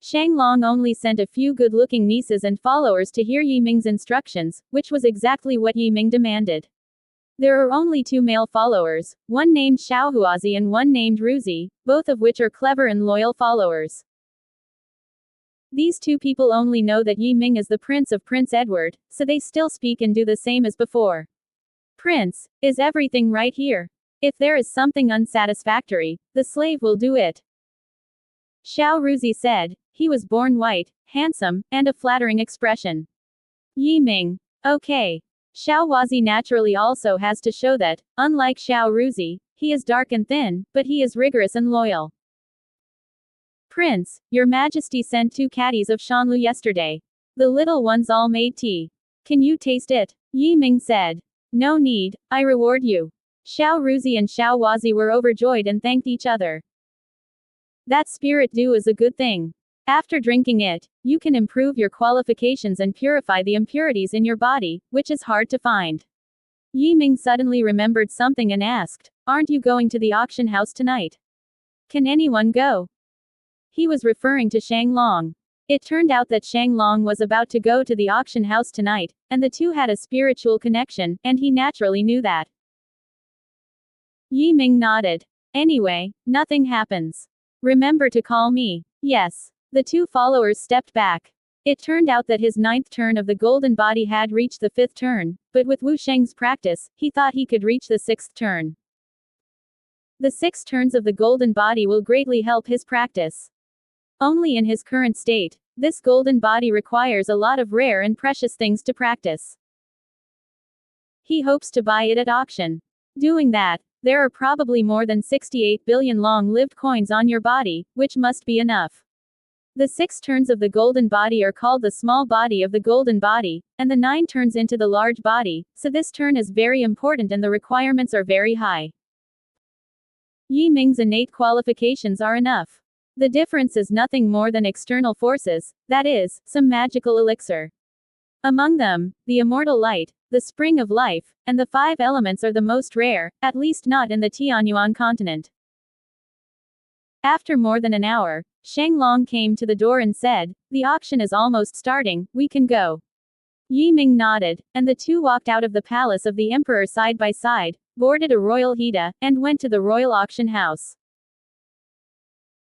Shang Long only sent a few good-looking nieces and followers to hear Yi Ming's instructions, which was exactly what Yi Ming demanded. There are only two male followers, one named Xiao Huazi and one named Ruzi, both of which are clever and loyal followers. These two people only know that Yi Ming is the prince of Prince Edward, so they still speak and do the same as before. Prince, is everything right here? If there is something unsatisfactory, the slave will do it. Xiao Ruzi said. He was born white, handsome, and a flattering expression. Yi Ming. Okay. Xiao Huazi naturally also has to show that, unlike Xiao Ruzi, he is dark and thin, but he is rigorous and loyal. Prince, your majesty sent 2 caddies of Shanlu yesterday. The little ones all made tea. Can you taste it? Yi Ming said. No need, I reward you. Xiao Ruzi and Xiao Huazi were overjoyed and thanked each other. That spirit dew is a good thing. After drinking it, you can improve your qualifications and purify the impurities in your body, which is hard to find. Yi Ming suddenly remembered something and asked, aren't you going to the auction house tonight? Can anyone go? He was referring to Shang Long. It turned out that Shang Long was about to go to the auction house tonight, and the two had a spiritual connection, and he naturally knew that. Yi Ming nodded. Anyway, nothing happens. Remember to call me. Yes. The two followers stepped back. It turned out that his 9th turn of the golden body had reached the 5th turn, but with Wu Sheng's practice, he thought he could reach the 6th turn. The 6 turns of the golden body will greatly help his practice. Only in his current state, this golden body requires a lot of rare and precious things to practice. He hopes to buy it at auction. Doing that, there are probably more than 68 billion long-lived coins on your body, which must be enough. The 6 turns of the golden body are called the small body of the golden body, and the 9 turns into the large body, so this turn is very important and the requirements are very high. Yi Ming's innate qualifications are enough. The difference is nothing more than external forces, that is, some magical elixir. Among them, the immortal light, the spring of life, and the 5 elements are the most rare, at least not in the Tianyuan continent. After more than an hour, Shang Long came to the door and said, the auction is almost starting, we can go. Yi Ming nodded, and the two walked out of the palace of the emperor side by side, boarded a royal hida, and went to the royal auction house.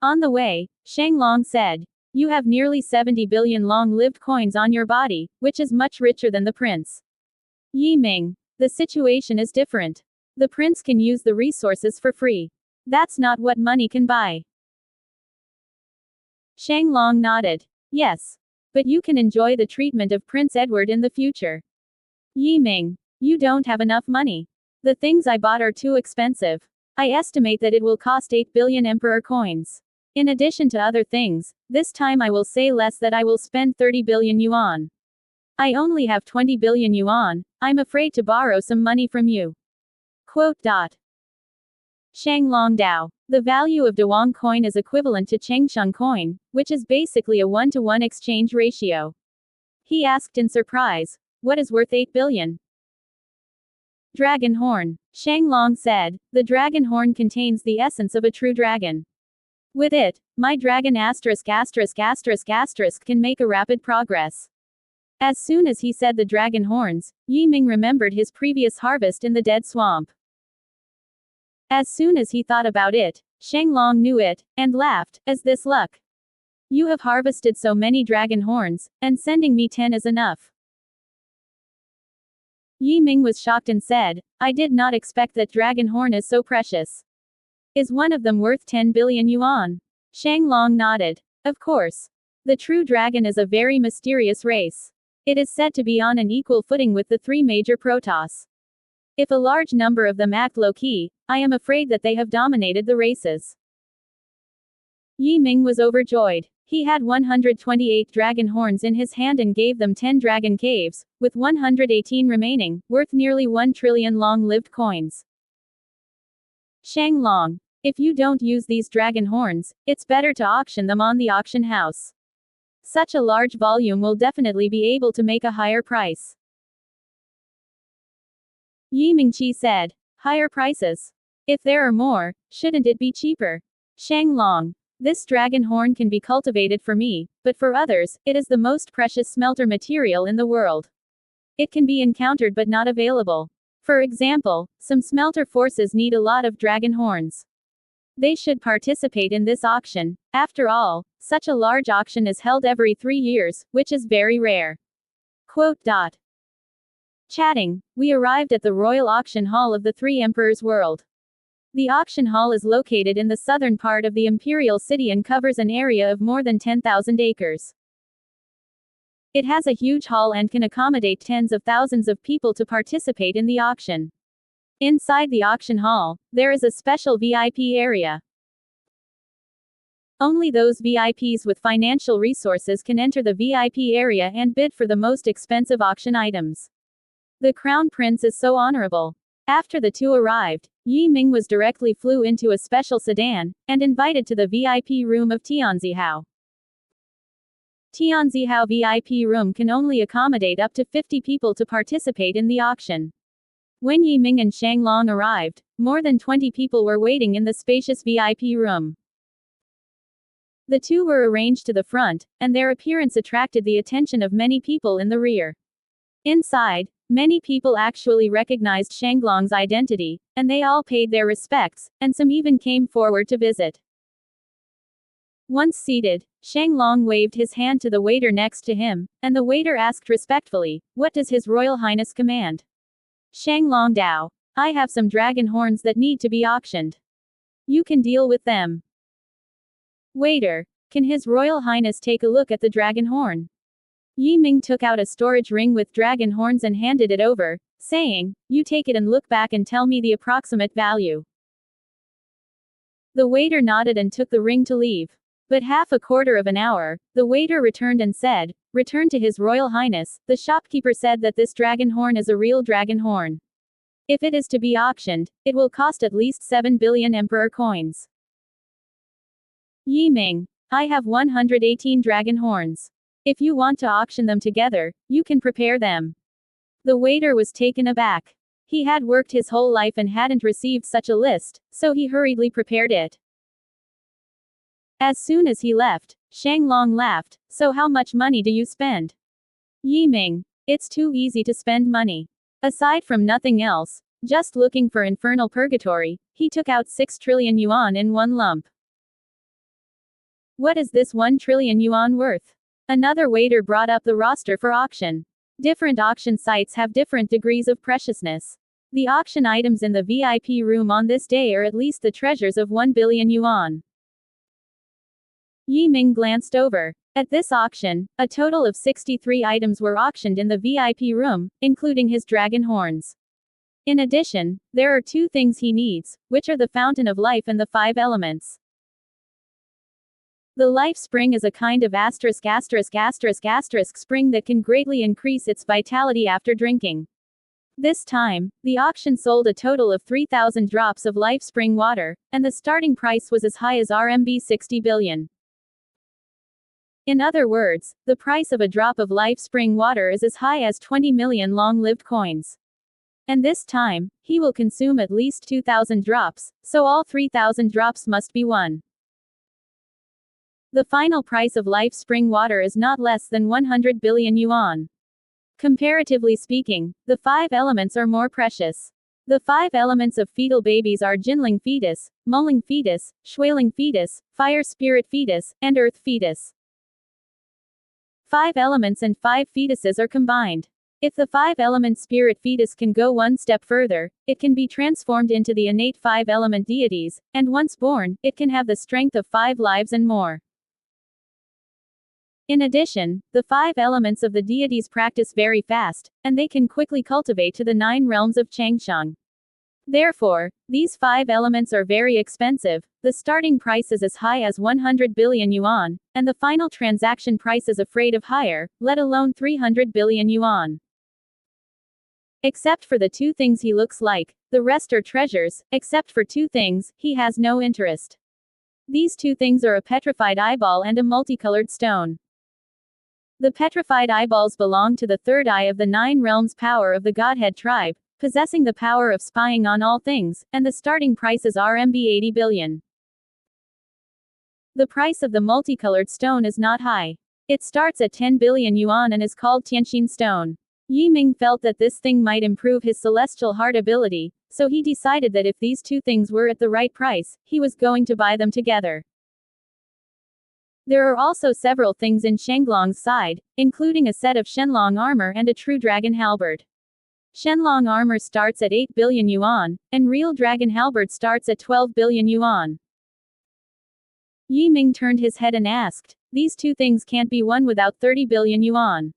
On the way, Shang Long said, you have nearly 70 billion long-lived coins on your body, which is much richer than the prince. Yi Ming, the situation is different. The prince can use the resources for free. That's not what money can buy. Shang Long nodded. Yes. But you can enjoy the treatment of Prince Edward in the future. Yi Ming, you don't have enough money. The things I bought are too expensive. I estimate that it will cost 8 billion emperor coins. In addition to other things, this time I will say less that I will spend 30 billion yuan. I only have 20 billion yuan, I'm afraid to borrow some money from you. Quote. Shang Long Dao. The value of Dawang coin is equivalent to Chengsheng coin, which is basically a 1-to-1 exchange ratio. He asked in surprise, what is worth 8 billion? Dragon horn. Shang Long said, the dragon horn contains the essence of a true dragon. With it, my dragon can make a rapid progress. As soon as he said the dragon horns, Yi Ming remembered his previous harvest in the dead swamp. As soon as he thought about it, Shang Long knew it, and laughed, is this luck? You have harvested so many dragon horns, and sending me 10 is enough. Yi Ming was shocked and said, I did not expect that dragon horn is so precious. Is one of them worth 10 billion yuan? Shang Long nodded. Of course. The true dragon is a very mysterious race. It is said to be on an equal footing with the 3 major Protoss. If a large number of them act low-key, I am afraid that they have dominated the races. Yi Ming was overjoyed. He had 128 dragon horns in his hand and gave them 10 dragon caves, with 118 remaining, worth nearly 1 trillion long-lived coins. Shang Long, if you don't use these dragon horns, it's better to auction them on the auction house. Such a large volume will definitely be able to make a higher price. Yi Mingqi said, higher prices. If there are more, shouldn't it be cheaper? Shang Long, This dragon horn can be cultivated for me, but for others, it is the most precious smelter material in the world. It can be encountered but not available. For example, some smelter forces need a lot of dragon horns. They should participate in this auction. After all, such a large auction is held every 3 years, which is very rare. Quote. Chatting, we arrived at the Royal Auction Hall of the Three Emperors World. The auction hall is located in the southern part of the imperial city and covers an area of more than 10,000 acres. It has a huge hall and can accommodate tens of thousands of people to participate in the auction. Inside the auction hall, there is a special VIP area. Only those VIPs with financial resources can enter the VIP area and bid for the most expensive auction items. The Crown Prince is so honorable. After the two arrived, Yi Ming was directly flew into a special sedan, and invited to the VIP room of Tianzihao. Tianzihao VIP room can only accommodate up to 50 people to participate in the auction. When Yi Ming and Shang Long arrived, more than 20 people were waiting in the spacious VIP room. The two were arranged to the front, and their appearance attracted the attention of many people in the rear. Inside, many people actually recognized Shang Long's identity, and they all paid their respects, and some even came forward to visit. Once seated, Shang Long waved his hand to the waiter next to him, and the waiter asked respectfully, "What does His Royal Highness command?" Shang Long Dao. "I have some dragon horns that need to be auctioned. You can deal with them." Waiter. "Can His Royal Highness take a look at the dragon horn?" Yi Ming took out a storage ring with dragon horns and handed it over, saying, "You take it and look back and tell me the approximate value." The waiter nodded and took the ring to leave. But half a quarter of an hour, the waiter returned and said, "Return to His Royal Highness, the shopkeeper said that this dragon horn is a real dragon horn. If it is to be auctioned, it will cost at least 7 billion emperor coins." Yi Ming. "I have 118 dragon horns. If you want to auction them together, you can prepare them." The waiter was taken aback. He had worked his whole life and hadn't received such a list, so he hurriedly prepared it. As soon as he left, Shang Long laughed, "So how much money do you spend?" Yi Ming. "It's too easy to spend money. Aside from nothing else, just looking for infernal purgatory." He took out 6 trillion yuan in one lump. "What is this 1 trillion yuan worth?" Another waiter brought up the roster for auction. Different auction sites have different degrees of preciousness. The auction items in the VIP room on this day are at least the treasures of 1 billion yuan. Yi Ming glanced over. At this auction, a total of 63 items were auctioned in the VIP room, including his dragon horns. In addition, there are 2 things he needs, which are the Fountain of Life and the 5 elements. The life spring is a kind of spring that can greatly increase its vitality after drinking. This time, the auction sold a total of 3,000 drops of life spring water, and the starting price was as high as RMB 60 billion. In other words, the price of a drop of life spring water is as high as 20 million long-lived coins. And this time, he will consume at least 2,000 drops, so all 3,000 drops must be won. The final price of life spring water is not less than 100 billion yuan. Comparatively speaking, the 5 elements are more precious. The 5 elements of fetal babies are Jinling fetus, Moling fetus, Shuiling fetus, Fire spirit fetus, and Earth fetus. 5 elements and 5 fetuses are combined. If the 5-element spirit fetus can go one step further, it can be transformed into the innate 5-element deities, and once born, it can have the strength of 5 lives and more. In addition, the 5 elements of the deities practice very fast, and they can quickly cultivate to the 9 realms of Changsheng. Therefore, these 5 elements are very expensive. The starting price is as high as 100 billion yuan, and the final transaction price is afraid of higher, let alone 300 billion yuan. Except for the 2 things he looks like, the rest are treasures. Except for 2 things, he has no interest. These 2 things are a petrified eyeball and a multicolored stone. The petrified eyeballs belong to the 3rd eye of the 9 realms power of the Godhead tribe, possessing the power of spying on all things, and the starting price is RMB 80 billion. The price of the multicolored stone is not high. It starts at 10 billion yuan and is called Tianxin stone. Yi Ming felt that this thing might improve his celestial heart ability, so he decided that if these two things were at the right price, he was going to buy them together. There are also several things in Shenglong's side, including a set of Shenlong armor and a true dragon halberd. Shenlong armor starts at 8 billion yuan, and real dragon halberd starts at 12 billion yuan. Yi Ming turned his head and asked, "These two things can't be won without 30 billion yuan.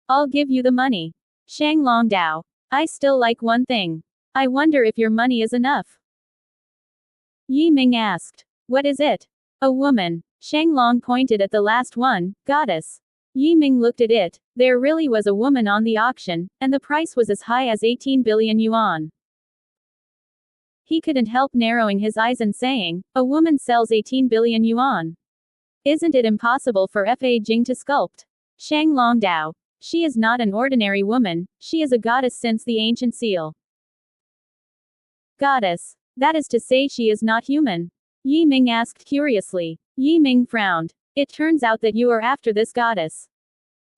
I'll give you the money." Shenglong Dao. "I still like one thing. I wonder if your money is enough." Yi Ming asked. "What is it?" "A woman." Shenglong pointed at the last one, "Goddess." Yi Ming looked at it. There really was a woman on the auction, and the price was as high as 18 billion yuan. He couldn't help narrowing his eyes and saying, "A woman sells 18 billion yuan. Isn't it impossible for Fa Jing to sculpt?" Shenglong Dao. "She is not an ordinary woman, she is a goddess since the ancient seal." "Goddess. That is to say she is not human?" Yi Ming asked curiously. Yi Ming frowned. "It turns out that you are after this goddess."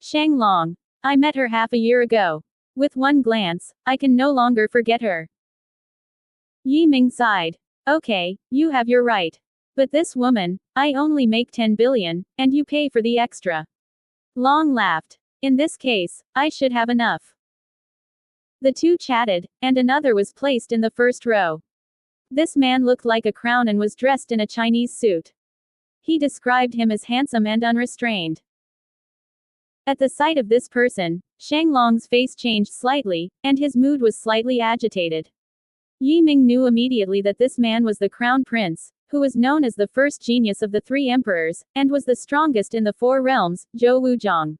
Shenglong. "I met her half a year ago. With one glance, I can no longer forget her." Yi Ming sighed. "Okay, you have your right. But this woman, I only make 10 billion, and you pay for the extra." Long laughed. "In this case, I should have enough." The two chatted, and another was placed in the first row. This man looked like a crown and was dressed in a Chinese suit. He described him as handsome and unrestrained. At the sight of this person, Shenglong's face changed slightly, and his mood was slightly agitated. Yi Ming knew immediately that this man was the crown prince, who was known as the first genius of the three emperors, and was the strongest in the four realms, Zhou Wuzhong.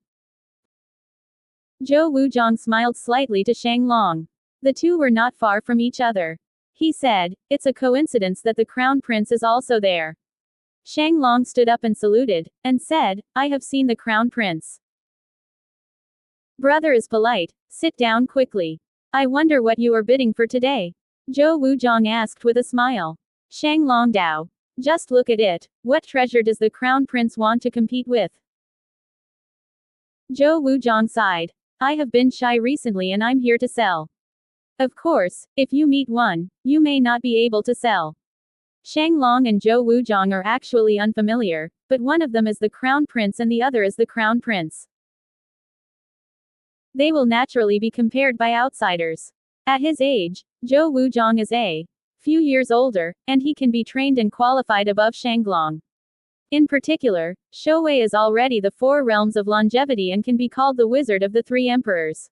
Zhou Wuzhong smiled slightly to Shenglong. The two were not far from each other. He said, "It's a coincidence that the crown prince is also there." Shenglong stood up and saluted, and said, "I have seen the crown prince. Brother is polite, sit down quickly. I wonder what you are bidding for today?" Zhou Wuzhong asked with a smile. Shenglong Dao. "Just look at it, what treasure does the crown prince want to compete with?" Zhou Wuzhong sighed. "I have been shy recently and I'm here to sell." "Of course, if you meet one, you may not be able to sell." Shenglong and Zhou Wuzhong are actually unfamiliar, but one of them is the crown prince and the other is the crown prince. They will naturally be compared by outsiders. At his age, Zhou Wuzhong is a few years older, and he can be trained and qualified above Shenglong. In particular, Shouwei is already the four realms of longevity and can be called the wizard of the three emperors.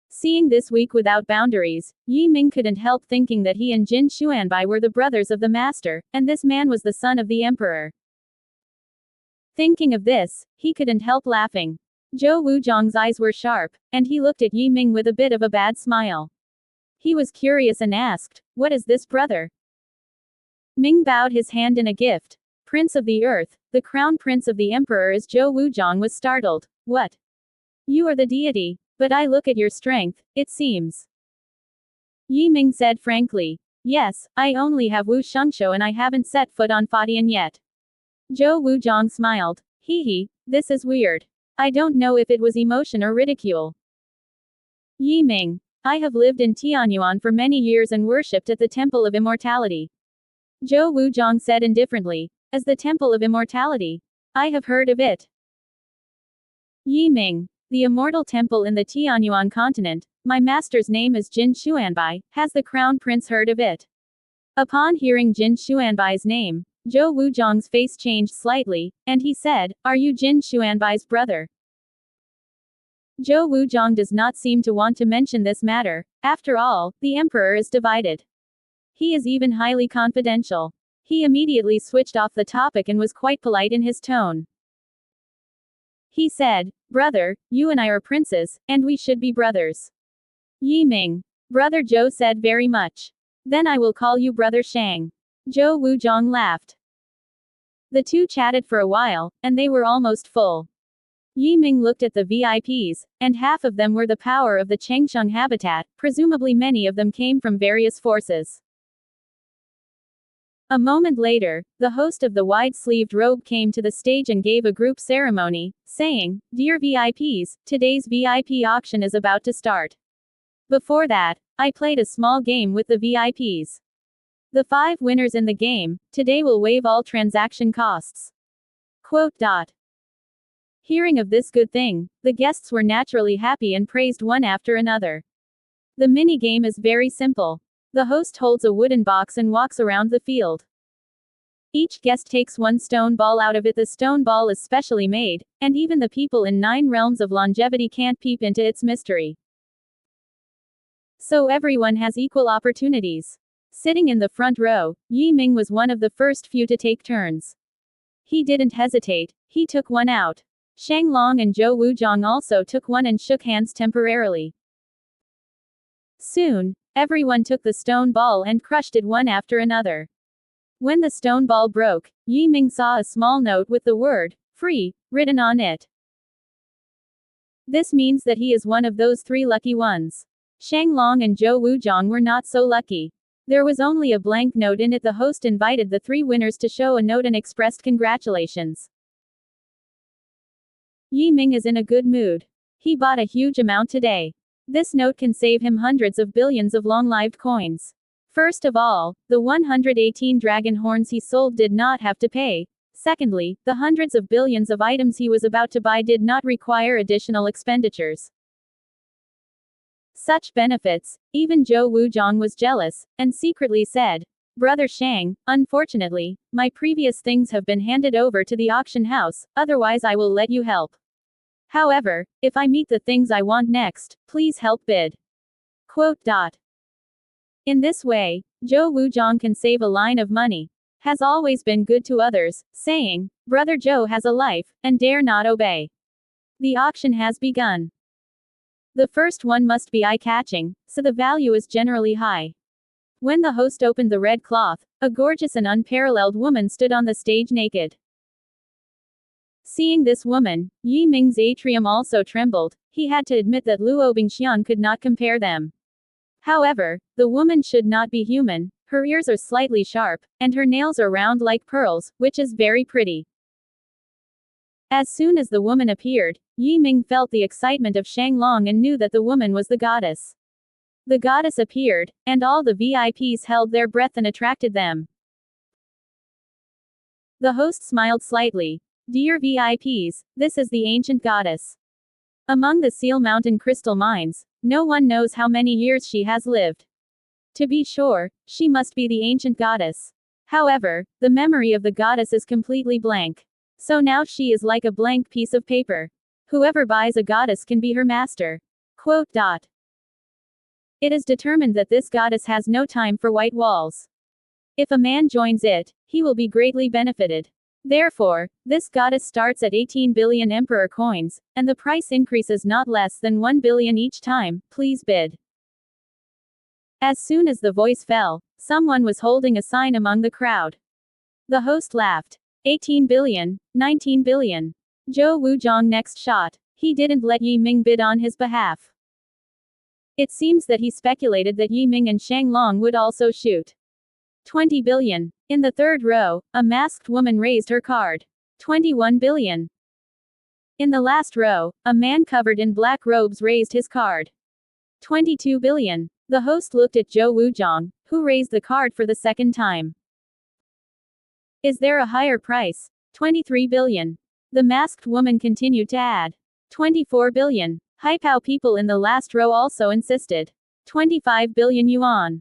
Seeing this week without boundaries, Yi Ming couldn't help thinking that he and Jin Xuanbai were the brothers of the master, and this man was the son of the emperor. Thinking of this, he couldn't help laughing. Zhou Wuzhong's eyes were sharp, and he looked at Yi Ming with a bit of a bad smile. He was curious and asked, "What is this, brother?" Ming bowed his hand in a gift. "Prince of the Earth, the crown prince of the emperor is." Zhou Wuzhong was startled. "What? You are the deity, but I look at your strength, it seems." Yi Ming said frankly. "Yes, I only have Wu Shengshou and I haven't set foot on Fadian yet." Zhou Wuzhong smiled. Hee, this is weird. I don't know if it was emotion or ridicule." Yi Ming. "I have lived in Tianyuan for many years and worshipped at the Temple of Immortality." Zhou Wuzhong said indifferently. "As the Temple of Immortality? I have heard of it." Yi Ming. "The immortal temple in the Tianyuan continent, my master's name is Jin Xuanbai, has the crown prince heard of it?" Upon hearing Jin Xuanbai's name, Zhou Wuzhong's face changed slightly, and he said, "Are you Jin Xuanbai's brother?" Zhou Wuzhong does not seem to want to mention this matter. After all, the emperor is divided. He is even highly confidential. He immediately switched off the topic and was quite polite in his tone. He said, "Brother, you and I are princes, and we should be brothers." Yi Ming. Brother Zhou said very much. "Then I will call you Brother Shang." Zhou Wuzhong laughed. The two chatted for a while, and they were almost full. Yi Ming looked at the VIPs, and half of them were the power of the Chengsheng habitat, presumably many of them came from various forces. A moment later, the host of the wide-sleeved robe came to the stage and gave a group ceremony, saying, "Dear VIPs, today's VIP auction is about to start. Before that, I played a small game with the VIPs. The 5 winners in the game, today will waive all transaction costs." Quote. Hearing of this good thing, the guests were naturally happy and praised one after another. The mini-game is very simple. The host holds a wooden box and walks around the field. Each guest takes one stone ball out of it. The stone ball is specially made, and even the people in 9 realms of longevity can't peep into its mystery. So everyone has equal opportunities. Sitting in the front row, Yi Ming was one of the first few to take turns. He didn't hesitate, he took one out. Shang Long and Zhou Wuzhong also took one and shook hands temporarily. Soon, everyone took the stone ball and crushed it one after another. When the stone ball broke, Yi Ming saw a small note with the word, "free," written on it. This means that he is one of those 3 lucky ones. Shang Long and Zhou Wuzhong were not so lucky. There was only a blank note in it. The host invited the 3 winners to show a note and expressed congratulations. Yi Ming is in a good mood. He bought a huge amount today. This note can save him hundreds of billions of long-lived coins. First of all, the 118 dragon horns he sold did not have to pay. Secondly, the hundreds of billions of items he was about to buy did not require additional expenditures. Such benefits, even Zhou Wuzhong was jealous, and secretly said, "Brother Shang, unfortunately, my previous things have been handed over to the auction house, otherwise I will let you help. However, if I meet the things I want next, please help bid." Quote. In this way, Zhou Wuzhong can save a line of money. Has always been good to others, saying, "Brother Zhou has a life, and dare not obey." The auction has begun. The first one must be eye-catching, so the value is generally high. When the host opened the red cloth, a gorgeous and unparalleled woman stood on the stage naked. Seeing this woman, Yi Ming's atrium also trembled. He had to admit that Luo Bingxian could not compare them. However, the woman should not be human. Her ears are slightly sharp, and her nails are round like pearls, which is very pretty. As soon as the woman appeared, Yi Ming felt the excitement of Shang Long and knew that the woman was the goddess. The goddess appeared, and all the VIPs held their breath and attracted them. The host smiled slightly. "Dear VIPs, this is the ancient goddess. Among the Seal Mountain crystal mines, no one knows how many years she has lived. To be sure, she must be the ancient goddess. However, the memory of the goddess is completely blank. So now she is like a blank piece of paper. Whoever buys a goddess can be her master." Quote. It is determined that this goddess has no time for white walls. If a man joins it, he will be greatly benefited. Therefore, this goddess starts at 18 billion emperor coins, and the price increases not less than 1 billion each time. Please bid. As soon as the voice fell, someone was holding a sign among the crowd. The host laughed. 18 billion, 19 billion. Zhou Wuzhong next shot. He didn't let Yi Ming bid on his behalf. It seems that he speculated that Yi Ming and Shang Long would also shoot. 20 billion. In the third row, a masked woman raised her card. 21 billion. In the last row, a man covered in black robes raised his card. 22 billion. The host looked at Zhou Wuzhong, who raised the card for the second time. "Is there a higher price?" 23 billion. The masked woman continued to add. 24 billion. Haipao people in the last row also insisted. 25 billion yuan.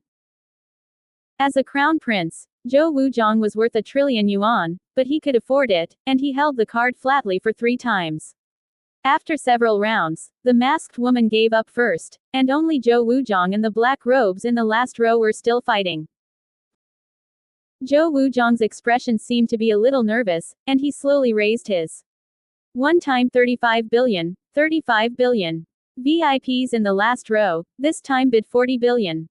As a crown prince, Zhou Wuzhong was worth 1 trillion yuan, but he could afford it, and he held the card flatly for 3 times. After several rounds, the masked woman gave up first, and only Zhou Wuzhong and the black robes in the last row were still fighting. Zhou Wuzhong's expression seemed to be a little nervous, and he slowly raised his. One time 35 billion, 35 billion. VIPs in the last row, this time bid 40 billion.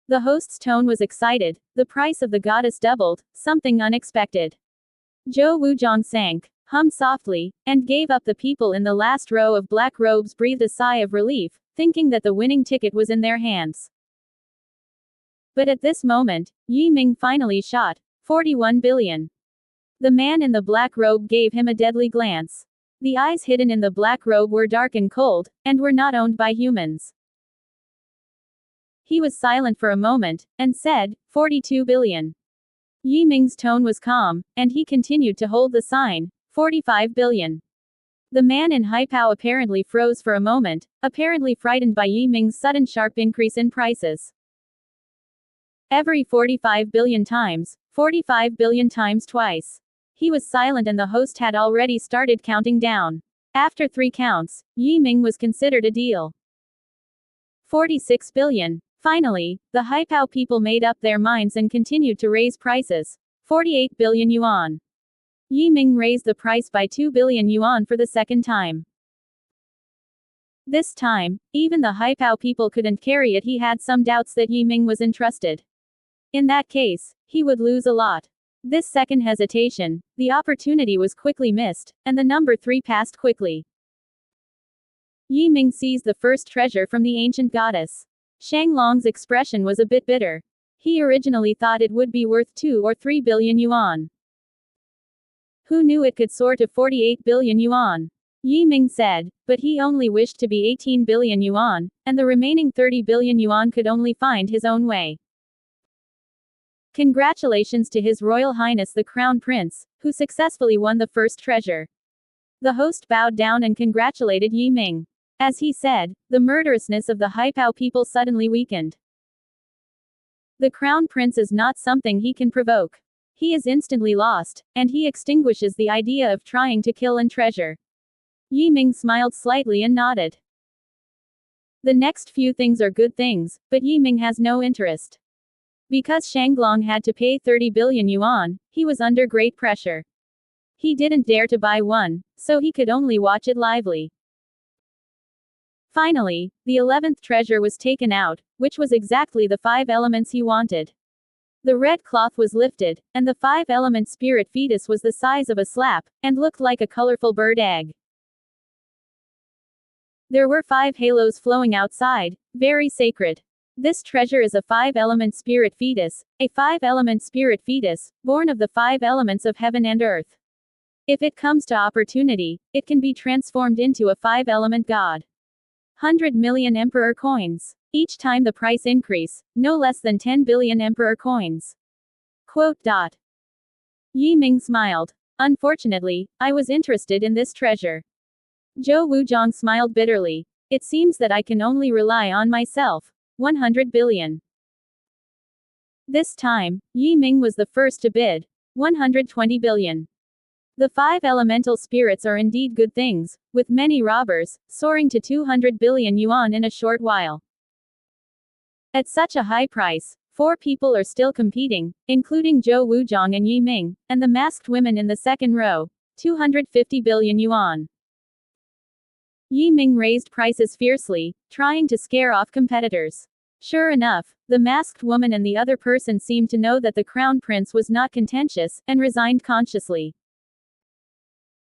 The host's tone was excited. The price of the goddess doubled, something unexpected. Zhou Wuzhong sank, hummed softly, and gave up. The people in the last row of black robes breathed a sigh of relief, thinking that the winning ticket was in their hands. But at this moment, Yi Ming finally shot 41 billion. The man in the black robe gave him a deadly glance. The eyes hidden in the black robe were dark and cold, and were not owned by humans. He was silent for a moment, and said, 42 billion. Yi Ming's tone was calm, and he continued to hold the sign, 45 billion. The man in Haipao apparently froze for a moment, apparently frightened by Yi Ming's sudden sharp increase in prices. Every 45 billion times, 45 billion times twice. He was silent and the host had already started counting down. After 3 counts, Yi Ming was considered a deal. 46 billion. Finally, the Haipao people made up their minds and continued to raise prices. 48 billion yuan. Yi Ming raised the price by 2 billion yuan for the second time. This time, even the Haipao people couldn't carry it. He had some doubts that Yi Ming was entrusted. In that case, he would lose a lot. This second hesitation, the opportunity was quickly missed, and the number 3 passed quickly. Yi Ming seized the first treasure from the ancient goddess. Shang Long's expression was a bit bitter. He originally thought it would be worth 2 or 3 billion yuan. Who knew it could soar to 48 billion yuan? Yi Ming said, but he only wished to be 18 billion yuan, and the remaining 30 billion yuan could only find his own way. Congratulations to His Royal Highness the Crown Prince, who successfully won the first treasure. The host bowed down and congratulated Yi Ming. As he said, the murderousness of the Haipao people suddenly weakened. The Crown Prince is not something he can provoke. He is instantly lost, and he extinguishes the idea of trying to kill and treasure. Yi Ming smiled slightly and nodded. The next few things are good things, but Yi Ming has no interest. Because Shanglong had to pay 30 billion yuan, he was under great pressure. He didn't dare to buy one, so he could only watch it lively. Finally, the 11th treasure was taken out, which was exactly the 5 elements he wanted. The red cloth was lifted, and the 5-element spirit fetus was the size of a slap, and looked like a colorful bird egg. There were 5 halos flowing outside, very sacred. This treasure is a 5-element spirit fetus, a 5-element spirit fetus, born of the 5 elements of heaven and earth. If it comes to opportunity, it can be transformed into a 5-element god. 100 million emperor coins. Each time the price increase, no less than 10 billion emperor coins. Quote. Yi Ming smiled. Unfortunately, I was interested in this treasure. Zhou Wuzhong smiled bitterly. It seems that I can only rely on myself. 100 billion. This time, Yi Ming was the first to bid. 120 billion. The 5 elemental spirits are indeed good things, with many robbers, soaring to 200 billion yuan in a short while. At such a high price, 4 people are still competing, including Zhou Wuzhong and Yi Ming, and the masked women in the second row. 250 billion yuan. Yi Ming raised prices fiercely, trying to scare off competitors. Sure enough, the masked woman and the other person seemed to know that the crown prince was not contentious, and resigned consciously.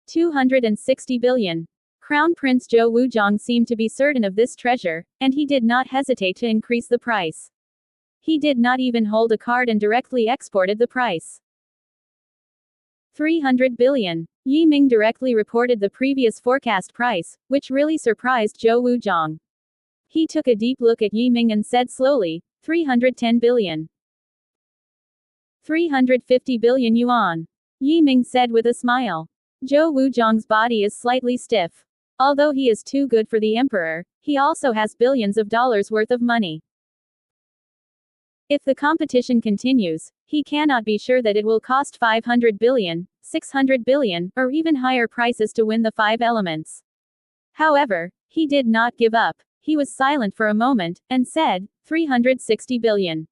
260 billion. Crown Prince Zhou Wuzhong seemed to be certain of this treasure, and he did not hesitate to increase the price. He did not even hold a card and directly exported the price. 300 billion. Yi Ming directly reported the previous forecast price, which really surprised Zhou Wuzhong. He took a deep look at Yi Ming and said slowly, 310 billion. 350 billion yuan. Yi Ming said with a smile. Zhou Wuzhong's body is slightly stiff. Although he is too good for the emperor, he also has billions of dollars worth of money. If the competition continues, he cannot be sure that it will cost 500 billion, 600 billion, or even higher prices to win the 5 elements. However, he did not give up. He was silent for a moment, and said, 360 billion.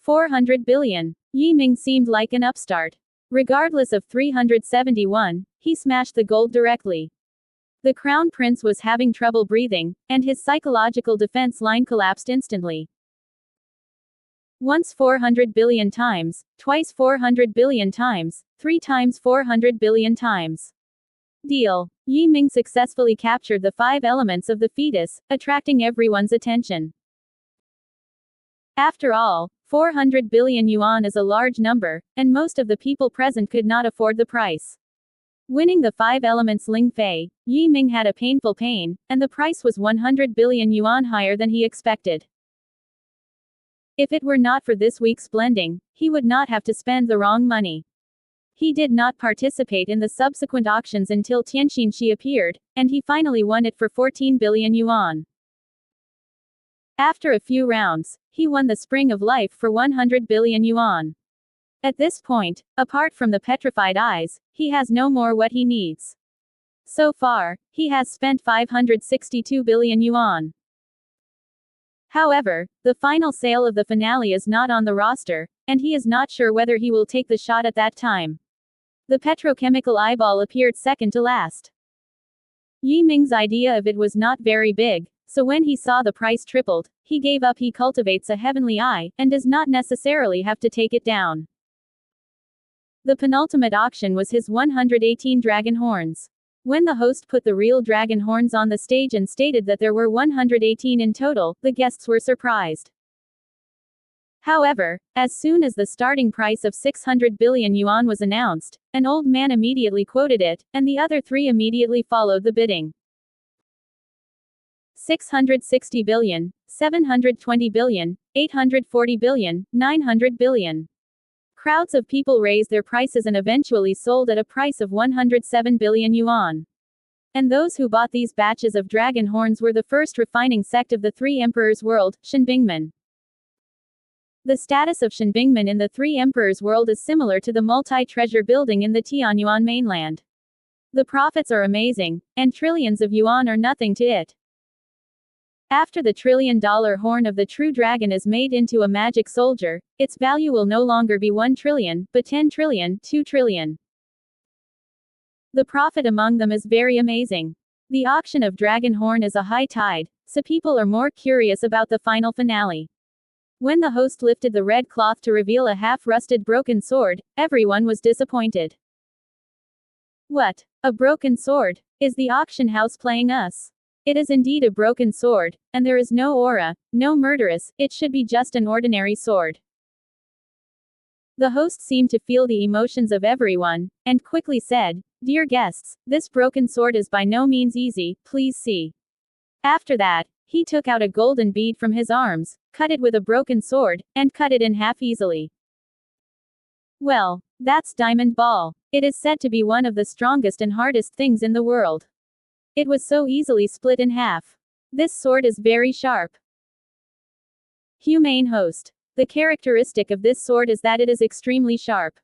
400 billion. Yi Ming seemed like an upstart. Regardless of 371, he smashed the gold directly. The crown prince was having trouble breathing, and his psychological defense line collapsed instantly. Once 400 billion times, twice 400 billion times, 3 times 400 billion times. Deal. Yi Ming successfully captured the 5 elements of the fetus, attracting everyone's attention. After all, 400 billion yuan is a large number, and most of the people present could not afford the price. Winning the 5 elements Ling Fei, Yi Ming had a painful pain, and the price was 100 billion yuan higher than he expected. If it were not for this week's blending, he would not have to spend the wrong money. He did not participate in the subsequent auctions until Tianxinxi appeared, and he finally won it for 14 billion yuan. After a few rounds, he won the Spring of Life for 100 billion yuan. At this point, apart from the petrified eyes, he has no more what he needs. So far, he has spent 562 billion yuan. However, the final sale of the finale is not on the roster, and he is not sure whether he will take the shot at that time. The petrochemical eyeball appeared second to last. Yi Ming's idea of it was not very big, so when he saw the price tripled, he gave up. He cultivates a heavenly eye, and does not necessarily have to take it down. The penultimate auction was his 118 dragon horns. When the host put the real dragon horns on the stage and stated that there were 118 in total, the guests were surprised. However, as soon as the starting price of 600 billion yuan was announced, an old man immediately quoted it, and the other three immediately followed the bidding. 660 billion, 720 billion, 840 billion, 900 billion. Crowds of people raised their prices and eventually sold at a price of 107 billion yuan. And those who bought these batches of dragon horns were the first refining sect of the Three Emperors world, Shenbingmen. The status of Shenbingmen in the Three Emperors world is similar to the multi-treasure building in the Tianyuan mainland. The profits are amazing, and trillions of yuan are nothing to it. After the $1 trillion horn of the true dragon is made into a magic soldier, its value will no longer be 1 trillion, but 10 trillion, 2 trillion. The profit among them is very amazing. The auction of dragon horn is a high tide, so people are more curious about the final finale. When the host lifted the red cloth to reveal a half-rusted broken sword, everyone was disappointed. What? A broken sword? Is the auction house playing us? It is indeed a broken sword, and there is no aura, no murderous, it should be just an ordinary sword. The host seemed to feel the emotions of everyone, and quickly said, "Dear guests, this broken sword is by no means easy, please see." After that, he took out a golden bead from his arms, cut it with a broken sword, and cut it in half easily. Well, that's diamond ball. It is said to be one of the strongest and hardest things in the world. It was so easily split in half. This sword is very sharp. Humane host. The characteristic of this sword is that it is extremely sharp.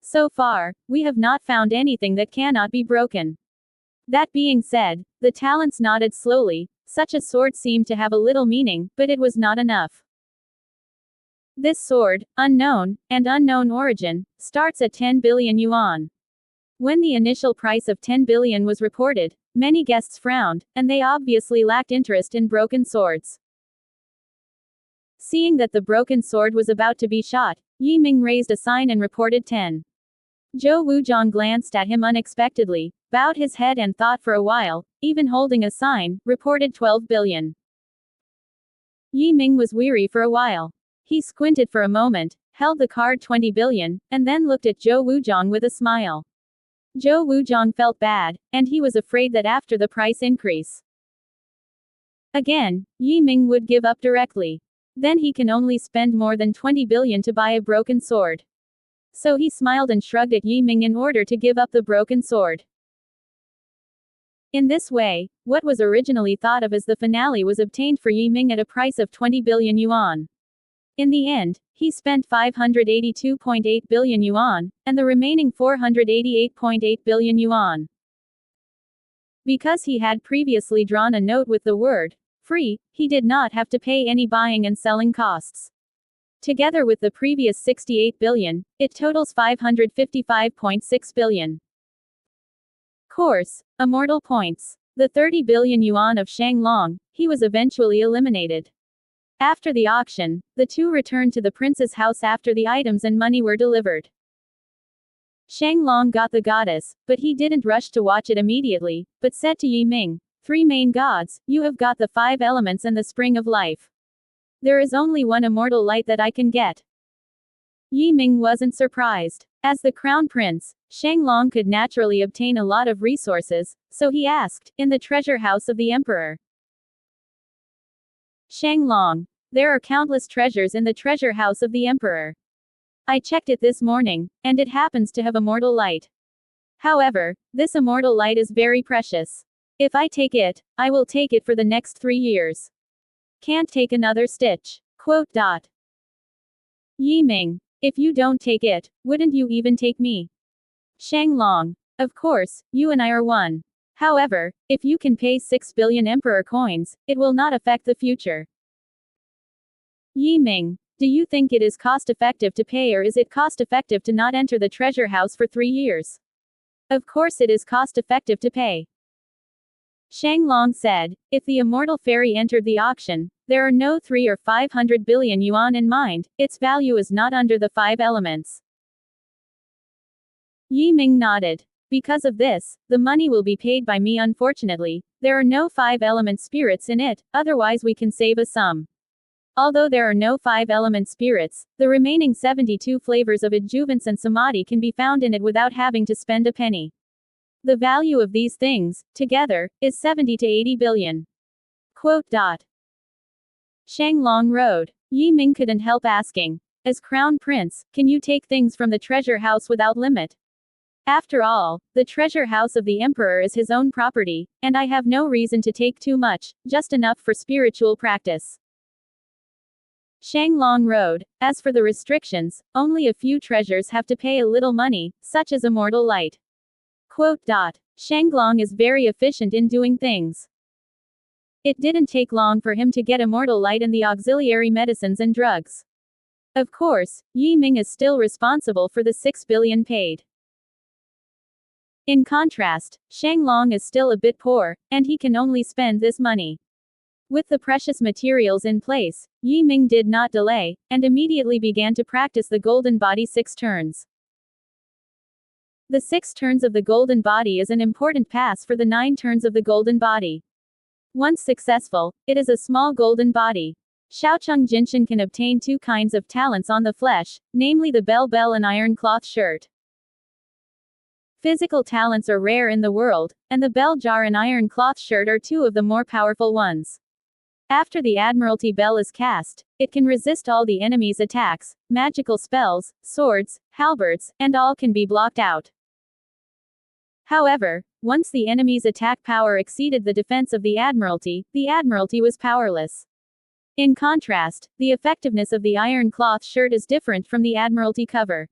So far, we have not found anything that cannot be broken. That being said, the talents nodded slowly. Such a sword seemed to have a little meaning, but it was not enough. This sword, unknown, and unknown origin, starts at 10 billion yuan. When the initial price of 10 billion was reported, many guests frowned, and they obviously lacked interest in broken swords. Seeing that the broken sword was about to be shot, Yi Ming raised a sign and reported 10. Zhou Wuzhong glanced at him unexpectedly, bowed his head and thought for a while, even holding a sign, reported 12 billion. Yi Ming was weary for a while. He squinted for a moment, held the card 20 billion, and then looked at Zhou Wuzhong with a smile. Zhou Wuzhong felt bad, and he was afraid that after the price increase again, Yi Ming would give up directly. Then he can only spend more than 20 billion to buy a broken sword. So he smiled and shrugged at Yi Ming in order to give up the broken sword. In this way, what was originally thought of as the finale was obtained for Yi Ming at a price of 20 billion yuan. In the end, he spent 582.8 billion yuan, and the remaining 488.8 billion yuan. Because he had previously drawn a note with the word free, he did not have to pay any buying and selling costs. Together with the previous 68 billion, it totals 555.6 billion. Course, immortal points. The 30 billion yuan of Shang Long, he was eventually eliminated. After the auction, the two returned to the prince's house after the items and money were delivered. Shang Long got the goddess, but he didn't rush to watch it immediately, but said to Yi Ming, "Three main gods, you have got the 5 elements and the spring of life. There is only one immortal light that I can get. Yi Ming wasn't surprised. As the crown prince, Shang Long could naturally obtain a lot of resources, so he asked, in the treasure house of the emperor. Shang Long, there are countless treasures in the treasure house of the emperor. I checked it this morning, and it happens to have immortal light. However, this immortal light is very precious. If I take it, I will take it for the next 3 years. Can't take another stitch. Quote. Yi Ming, if you don't take it, wouldn't you even take me? Shang Long, of course, you and I are one. However, if you can pay 6 billion emperor coins, it will not affect the future. Yi Ming, do you think it is cost-effective to pay, or is it cost-effective to not enter the treasure house for 3 years? Of course it is cost-effective to pay. Shang Long said, if the immortal fairy entered the auction, there are no 3 or 500 billion yuan in mind, its value is not under the 5 elements. Yi Ming nodded. Because of this, the money will be paid by me. Unfortunately, there are no 5-element spirits in it, otherwise we can save a sum. Although there are no 5-element spirits, the remaining 72 flavors of adjuvants and samadhi can be found in it without having to spend a penny. The value of these things, together, is 70 to 80 billion. Quote. Shang Long rode. Yi Ming couldn't help asking, as crown prince, can you take things from the treasure house without limit? After all, the treasure house of the emperor is his own property, and I have no reason to take too much, just enough for spiritual practice. Shang Long rode. As for the restrictions, only a few treasures have to pay a little money, such as immortal light. Quote. Shang Long is very efficient in doing things. It didn't take long for him to get immortal light and the auxiliary medicines and drugs. Of course, Yi Ming is still responsible for the 6 billion paid. In contrast, Shang Long is still a bit poor, and he can only spend this money. With the precious materials in place, Yi Ming did not delay, and immediately began to practice the golden body 6 turns. The 6 turns of the golden body is an important pass for the 9 turns of the golden body. Once successful, it is a small golden body. Shaocheng Jinshan can obtain 2 kinds of talents on the flesh, namely the bell and iron cloth shirt. Physical talents are rare in the world, and the bell jar and iron cloth shirt are 2 of the more powerful ones. After the Admiralty Bell is cast, it can resist all the enemy's attacks, magical spells, swords, halberds, and all can be blocked out. However, once the enemy's attack power exceeded the defense of the Admiralty was powerless. In contrast, the effectiveness of the iron cloth shirt is different from the Admiralty cover.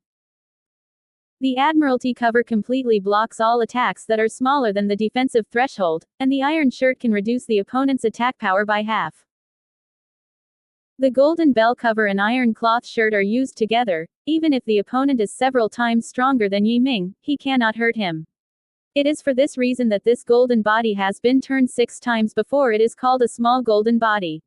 The Admiralty cover completely blocks all attacks that are smaller than the defensive threshold, and the iron shirt can reduce the opponent's attack power by half. The golden bell cover and iron cloth shirt are used together. Even if the opponent is several times stronger than Yi Ming, he cannot hurt him. It is for this reason that this golden body has been turned 6 times before it is called a small golden body.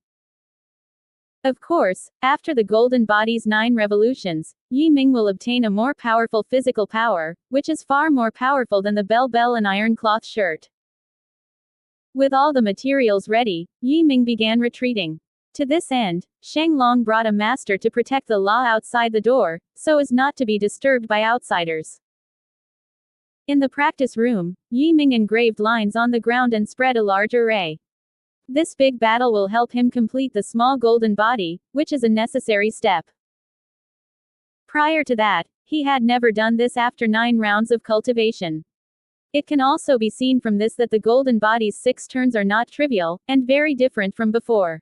Of course, after the golden body's 9 revolutions, Yi Ming will obtain a more powerful physical power, which is far more powerful than the bell and iron cloth shirt. With all the materials ready, Yi Ming began retreating. To this end, Shang Long brought a master to protect the law outside the door, so as not to be disturbed by outsiders. In the practice room, Yi Ming engraved lines on the ground and spread a large array. This big battle will help him complete the small golden body, which is a necessary step. Prior to that, he had never done this after 9 rounds of cultivation. It can also be seen from this that the golden body's 6 turns are not trivial, and very different from before.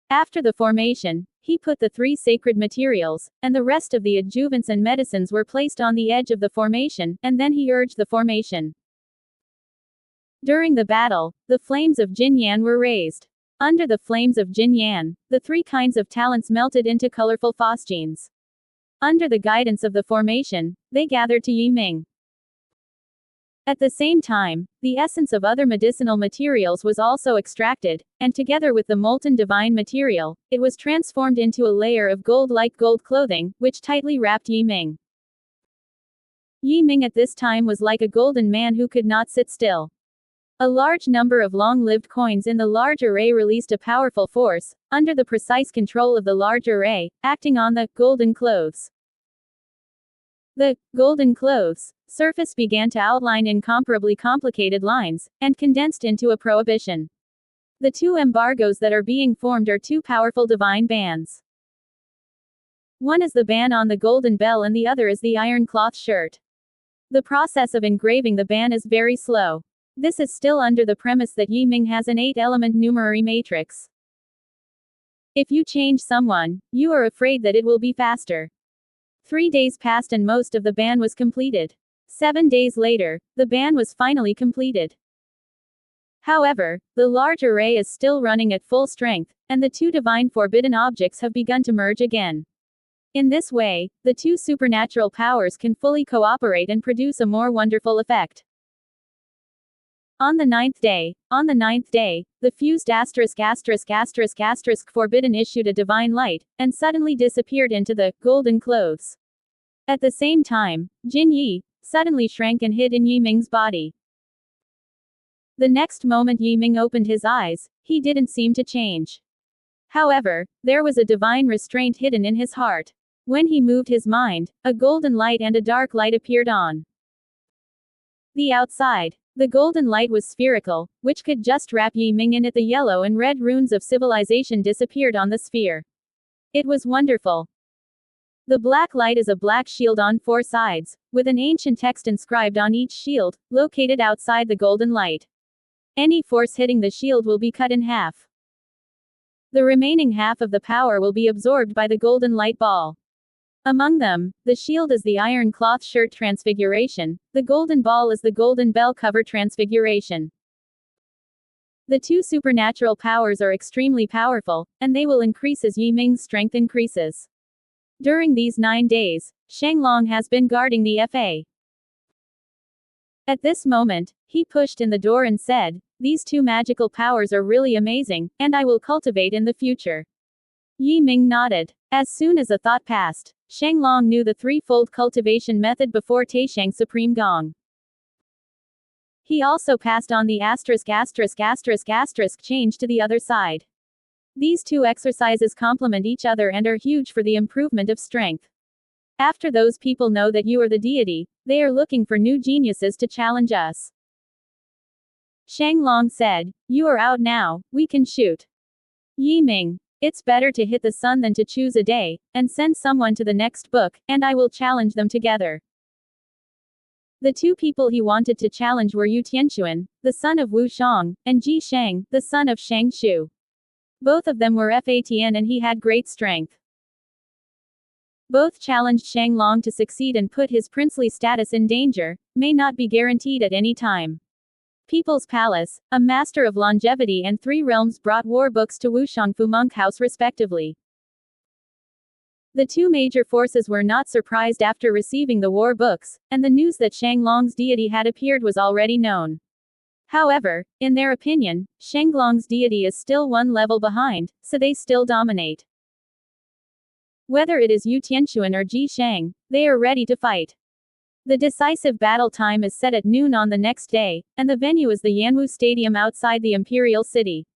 After the formation, he put the 3 sacred materials, and the rest of the adjuvants and medicines were placed on the edge of the formation, and then he urged the formation. During the battle, the flames of Jin Yan were raised. Under the flames of Jin Yan, the 3 kinds of talents melted into colorful phosgenes. Under the guidance of the formation, they gathered to Yi Ming. At the same time, the essence of other medicinal materials was also extracted, and together with the molten divine material, it was transformed into a layer of gold-like gold clothing, which tightly wrapped Yi Ming. Yi Ming at this time was like a golden man who could not sit still. A large number of long-lived coins in the large array released a powerful force, under the precise control of the large array, acting on the golden clothes. The golden clothes surface began to outline incomparably complicated lines, and condensed into a prohibition. The two embargoes that are being formed are two powerful divine bans. One is the ban on the golden bell and the other is the iron cloth shirt. The process of engraving the ban is very slow. This is still under the premise that Yi Ming has an 8-element numerary matrix. If you change someone, you are afraid that it will be faster. 3 days passed and most of the ban was completed. 7 days later, the ban was finally completed. However, the large array is still running at full strength, and the two divine forbidden objects have begun to merge again. In this way, the two supernatural powers can fully cooperate and produce a more wonderful effect. On the ninth day, the fused **** forbidden issued a divine light, and suddenly disappeared into the golden clothes. At the same time, Jin Yi suddenly shrank and hid in Yi Ming's body. The next moment Yi Ming opened his eyes, he didn't seem to change. However, there was a divine restraint hidden in his heart. When he moved his mind, a golden light and a dark light appeared on the outside. The golden light was spherical, which could just wrap Yi Ming in it. The yellow and red runes of civilization disappeared on the sphere. It was wonderful. The black light is a black shield on 4 sides, with an ancient text inscribed on each shield, located outside the golden light. Any force hitting the shield will be cut in half. The remaining half of the power will be absorbed by the golden light ball. Among them, the shield is the iron cloth shirt transfiguration, the golden ball is the golden bell cover transfiguration. The two supernatural powers are extremely powerful, and they will increase as Yi Ming's strength increases. During these 9 days, Shang Long has been guarding the FA. At this moment, he pushed in the door and said, "These two magical powers are really amazing, and I will cultivate in the future." Yi Ming nodded. As soon as a thought passed, Shang Long knew the threefold cultivation method before Taishang Supreme Gong. He also passed on the **** change to the other side. These two exercises complement each other and are huge for the improvement of strength. After those people know that you are the deity, they are looking for new geniuses to challenge us. Shang Long said, "You are out now, we can shoot." Yi Ming, "It's better to hit the sun than to choose a day, and send someone to the next book, and I will challenge them together." The two people he wanted to challenge were Yu Tianxuan, the son of Wu Shang, and Ji Shang, the son of Shang Shu. Both of them were Fatn and he had great strength. Both challenged Shang Long to succeed and put his princely status in danger, may not be guaranteed at any time. People's Palace, a master of longevity and 3 realms brought war books to Wushangfu Monk House respectively. The two major forces were not surprised after receiving the war books, and the news that Shang Long's deity had appeared was already known. However, in their opinion, Shang Long's deity is still 1 level behind, so they still dominate. Whether it is Yu Tianxuan or Ji Shang, they are ready to fight. The decisive battle time is set at noon on the next day, and the venue is the Yanwu Stadium outside the Imperial City.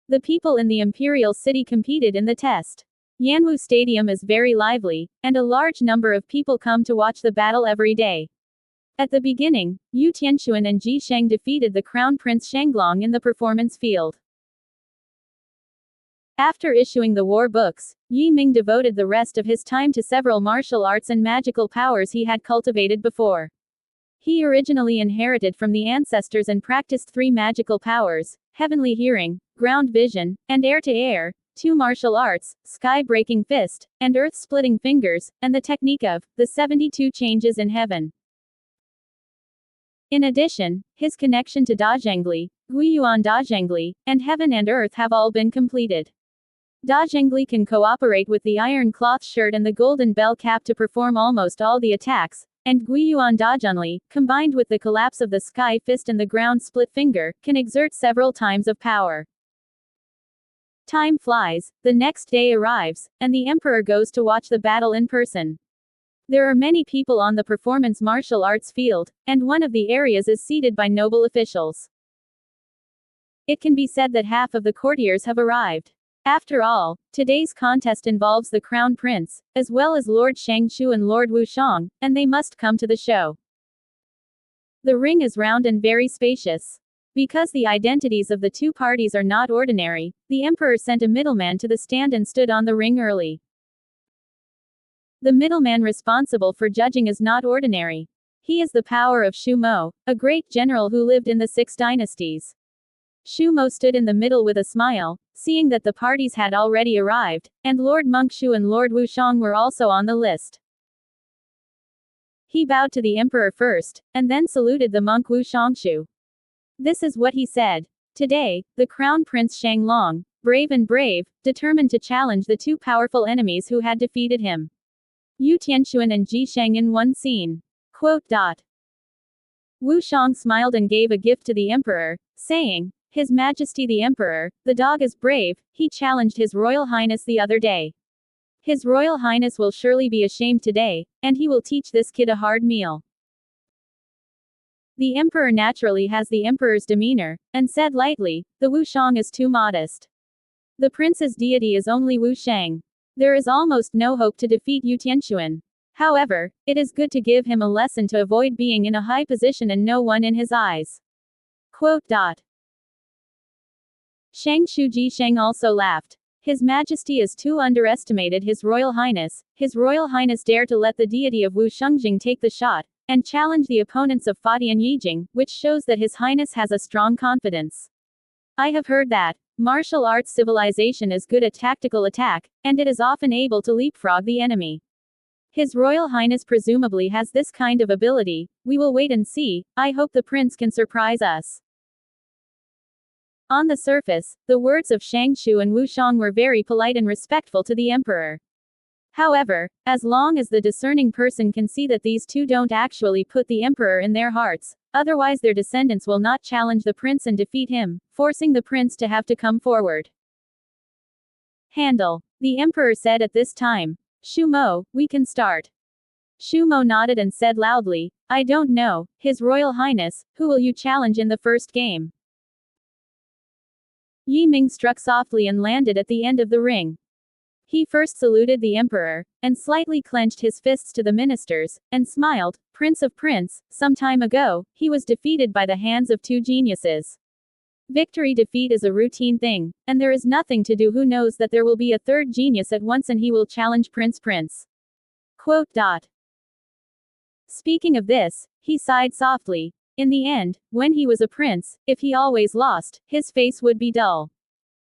The people in the Imperial City competed in the test. Yanwu Stadium is very lively, and a large number of people come to watch the battle every day. At the beginning, Yu Tianxuan and Ji Shang defeated the Crown Prince Shanglong in the performance field. After issuing the war books, Yi Ming devoted the rest of his time to several martial arts and magical powers he had cultivated before. He originally inherited from the ancestors and practiced 3 magical powers: heavenly hearing, ground vision, and air-to-air, 2 martial arts, sky-breaking fist, and earth-splitting fingers, and the technique of the 72 changes in heaven. In addition, his connection to Dazhengli, Guiyuan Dazhengli, and heaven and earth have all been completed. Dazhengli can cooperate with the iron cloth shirt and the golden bell cap to perform almost all the attacks, and Guiyuan Dazhengli, combined with the collapse of the sky fist and the ground split finger, can exert several times of power. Time flies, the next day arrives, and the emperor goes to watch the battle in person. There are many people on the performance martial arts field, and one of the areas is seated by noble officials. It can be said that half of the courtiers have arrived. After all, today's contest involves the Crown Prince, as well as Lord Shangshu and Lord Wushang, and they must come to the show. The ring is round and very spacious. Because the identities of the two parties are not ordinary, the emperor sent a middleman to the stand and stood on the ring early. The middleman responsible for judging is not ordinary. He is the power of Shu Mo, a great general who lived in the 6 dynasties. Shu Mo stood in the middle with a smile, seeing that the parties had already arrived, and Lord Monkshu and Lord Wushang were also on the list. He bowed to the emperor first, and then saluted the monk Wushangshu. This is what he said. Today, the Crown Prince Shang Long, brave and brave, determined to challenge the two powerful enemies who had defeated him. Yu Tianxuan and Ji Sheng in one scene. Quote. Wu Shang smiled and gave a gift to the emperor, saying, His Majesty the Emperor, the dog is brave, he challenged His Royal Highness the other day. His Royal Highness will surely be ashamed today, and he will teach this kid a hard meal. The emperor naturally has the emperor's demeanor, and said lightly, the Wushang is too modest. The prince's deity is only Wushang. There is almost no hope to defeat Yu Tianxuan. However, it is good to give him a lesson to avoid being in a high position and no one in his eyes. Quote. Shangshu Ji Sheng also laughed. His Majesty is too underestimated His Royal Highness. His Royal Highness dare to let the deity of Wu Shengjing take the shot, and challenge the opponents of Fatian Yijing, which shows that His Highness has a strong confidence. I have heard that martial arts civilization is good at tactical attack, and it is often able to leapfrog the enemy. His Royal Highness presumably has this kind of ability. We will wait and see. I hope the prince can surprise us. On the surface, the words of Shangshu and Wushang were very polite and respectful to the emperor. However, as long as the discerning person can see that these two don't actually put the emperor in their hearts, otherwise their descendants will not challenge the prince and defeat him, forcing the prince to have to come forward. Handle. The emperor said at this time. Shu Mo, we can start. Shu Mo nodded and said loudly, I don't know, His Royal Highness, who will you challenge in the first game? Yi Ming struck softly and landed at the end of the ring. He first saluted the emperor, and slightly clenched his fists to the ministers, and smiled, Prince of Prince, some time ago, he was defeated by the hands of two geniuses. Victory-defeat is a routine thing, and there is nothing to do. Who knows that there will be a third genius at once and he will challenge Prince. Quote. Speaking of this, he sighed softly. In the end, when he was a prince, if he always lost, his face would be dull.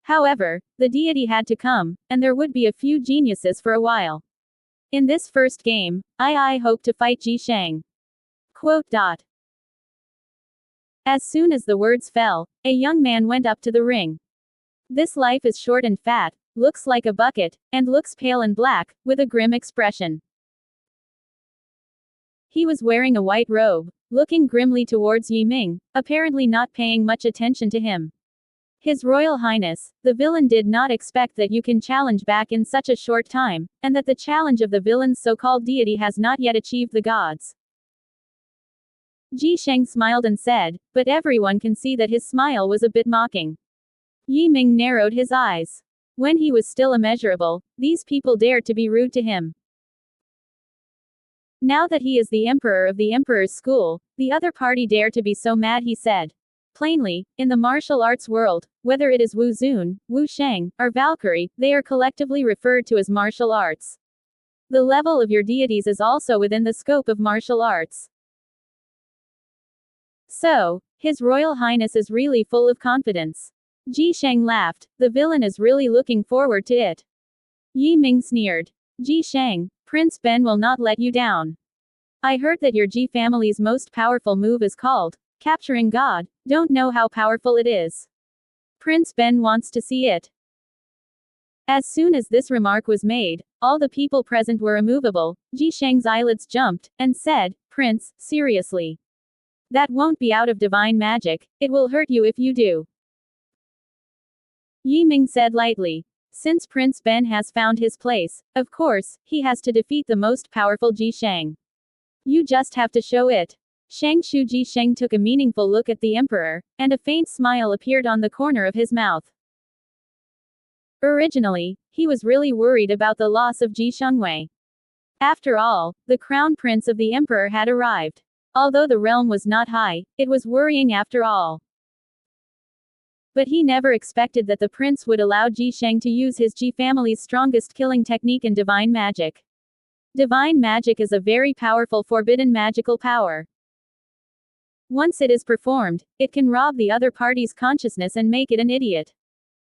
However, the deity had to come, and there would be a few geniuses for a while. In this first game, I hope to fight Ji Sheng. Quote. As soon as the words fell, a young man went up to the ring. This life is short and fat, looks like a bucket, and looks pale and black, with a grim expression. He was wearing a white robe, looking grimly towards Yi Ming, apparently not paying much attention to him. His Royal Highness, the villain did not expect that you can challenge back in such a short time, and that the challenge of the villain's so-called deity has not yet achieved the gods. Ji Sheng smiled and said, but everyone can see that his smile was a bit mocking. Yi Ming narrowed his eyes. When he was still immeasurable, these people dared to be rude to him. Now that he is the emperor of the emperor's school, the other party dare to be so mad, he said. Plainly, in the martial arts world, whether it is Wu Zun, Wu Sheng, or Valkyrie, they are collectively referred to as martial arts. The level of your deities is also within the scope of martial arts. So, His Royal Highness is really full of confidence. Ji Sheng laughed. The villain is really looking forward to it. Yi Ming sneered. Ji Sheng, Prince Ben will not let you down. I heard that your Ji family's most powerful move is called capturing God. Don't know how powerful it is. Prince Ben wants to see it. As soon as this remark was made, all the people present were immovable. Ji Sheng's eyelids jumped, and said, Prince, seriously. That won't be out of divine magic, it will hurt you if you do. Yi Ming said lightly. Since Prince Ben has found his place, of course, he has to defeat the most powerful Ji Sheng. You just have to show it. Shangshu Ji Sheng took a meaningful look at the emperor, and a faint smile appeared on the corner of his mouth. Originally, he was really worried about the loss of Ji Shengwei. After all, the crown prince of the emperor had arrived. Although the realm was not high, it was worrying after all. But he never expected that the prince would allow Ji Sheng to use his Ji family's strongest killing technique in divine magic. Divine magic is a very powerful forbidden magical power. Once it is performed, it can rob the other party's consciousness and make it an idiot.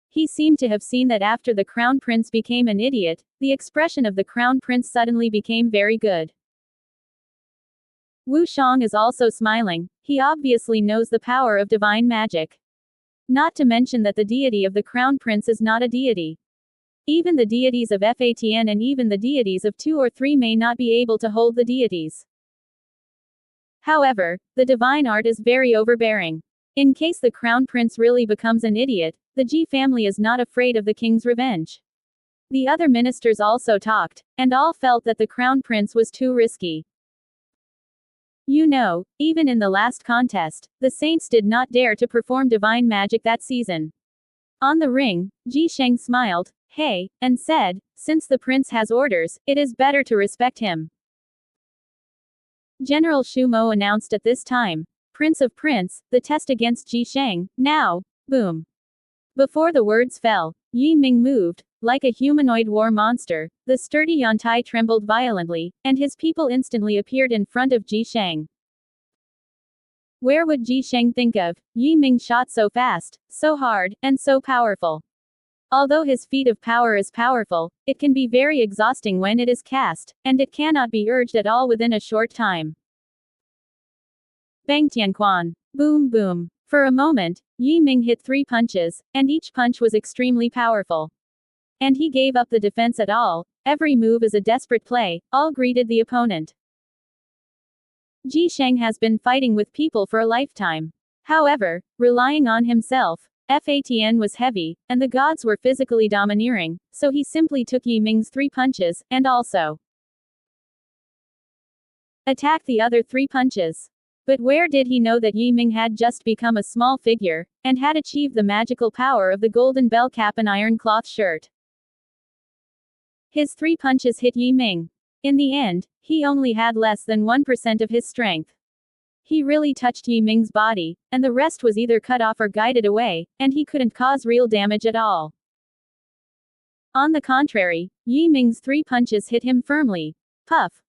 He seemed to have seen that after the crown prince became an idiot, the expression of the crown prince suddenly became very good. Wu Shang is also smiling. He obviously knows the power of divine magic. Not to mention that the deity of the crown prince is not a deity. Even the deities of Fatn and even the deities of 2 or 3 may not be able to hold the deities. However, the divine art is very overbearing. In case the crown prince really becomes an idiot, the Ji family is not afraid of the king's revenge. The other ministers also talked, and all felt that the crown prince was too risky. You know, even in the last contest, the saints did not dare to perform divine magic that season. On the ring, Ji Sheng smiled, hey, and said, since the prince has orders, it is better to respect him. General Shu Mo announced at this time, Prince of Prince, the test against Ji Sheng, now, boom. Before the words fell, Yi Ming moved, like a humanoid war monster. The sturdy Yantai trembled violently, and his people instantly appeared in front of Ji Sheng. Where would Ji Sheng think of? Yi Ming shot so fast, so hard, and so powerful. Although his feat of power is powerful, it can be very exhausting when it is cast, and it cannot be urged at all within a short time. Bang Tianquan. Boom boom. For a moment, Yi Ming hit 3 punches, and each punch was extremely powerful. And he gave up the defense at all. Every move is a desperate play. All greeted the opponent. Ji Sheng has been fighting with people for a lifetime. However, relying on himself, Fatn was heavy, and the gods were physically domineering, so he simply took Yi Ming's 3 punches, and also attacked the other 3 punches. But where did he know that Yi Ming had just become a small figure, and had achieved the magical power of the golden bell cap and iron cloth shirt? His 3 punches hit Yi Ming. In the end, he only had less than 1% of his strength. He really touched Yi Ming's body, and the rest was either cut off or guided away, and he couldn't cause real damage at all. On the contrary, Yi Ming's 3 punches hit him firmly. Puff.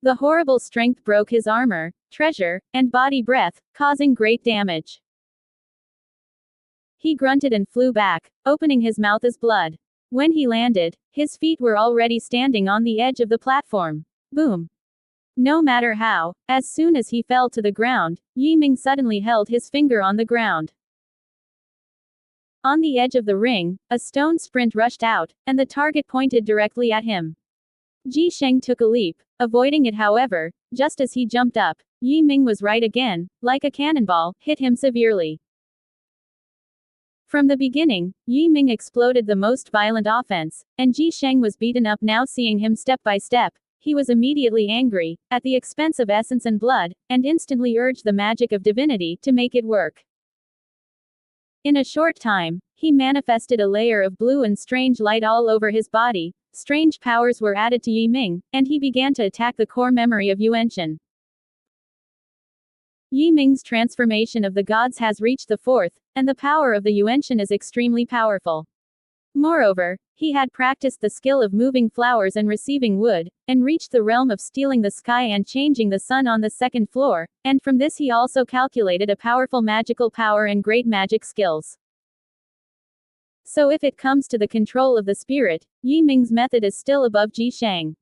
The horrible strength broke his armor, treasure, and body breath, causing great damage. He grunted and flew back, opening his mouth as blood. When he landed, his feet were already standing on the edge of the platform. Boom. No matter how, as soon as he fell to the ground, Yi Ming suddenly held his finger on the ground. On the edge of the ring, a stone sprint rushed out, and the target pointed directly at him. Ji Sheng took a leap, avoiding it however, just as he jumped up, Yi Ming was right again, like a cannonball, hit him severely. From the beginning, Yi Ming exploded the most violent offense, and Ji Sheng was beaten up. Now seeing him step by step, he was immediately angry, at the expense of essence and blood, and instantly urged the magic of divinity to make it work. In a short time, he manifested a layer of blue and strange light all over his body. Strange powers were added to Yi Ming, and he began to attack the core memory of Yuanshan. Yi Ming's transformation of the gods has reached the 4th, and the power of the Yuanshan is extremely powerful. Moreover, he had practiced the skill of moving flowers and receiving wood, and reached the realm of stealing the sky and changing the sun on the 2nd floor, and from this he also calculated a powerful magical power and great magic skills. So if it comes to the control of the spirit, Yi Ming's method is still above Ji Sheng.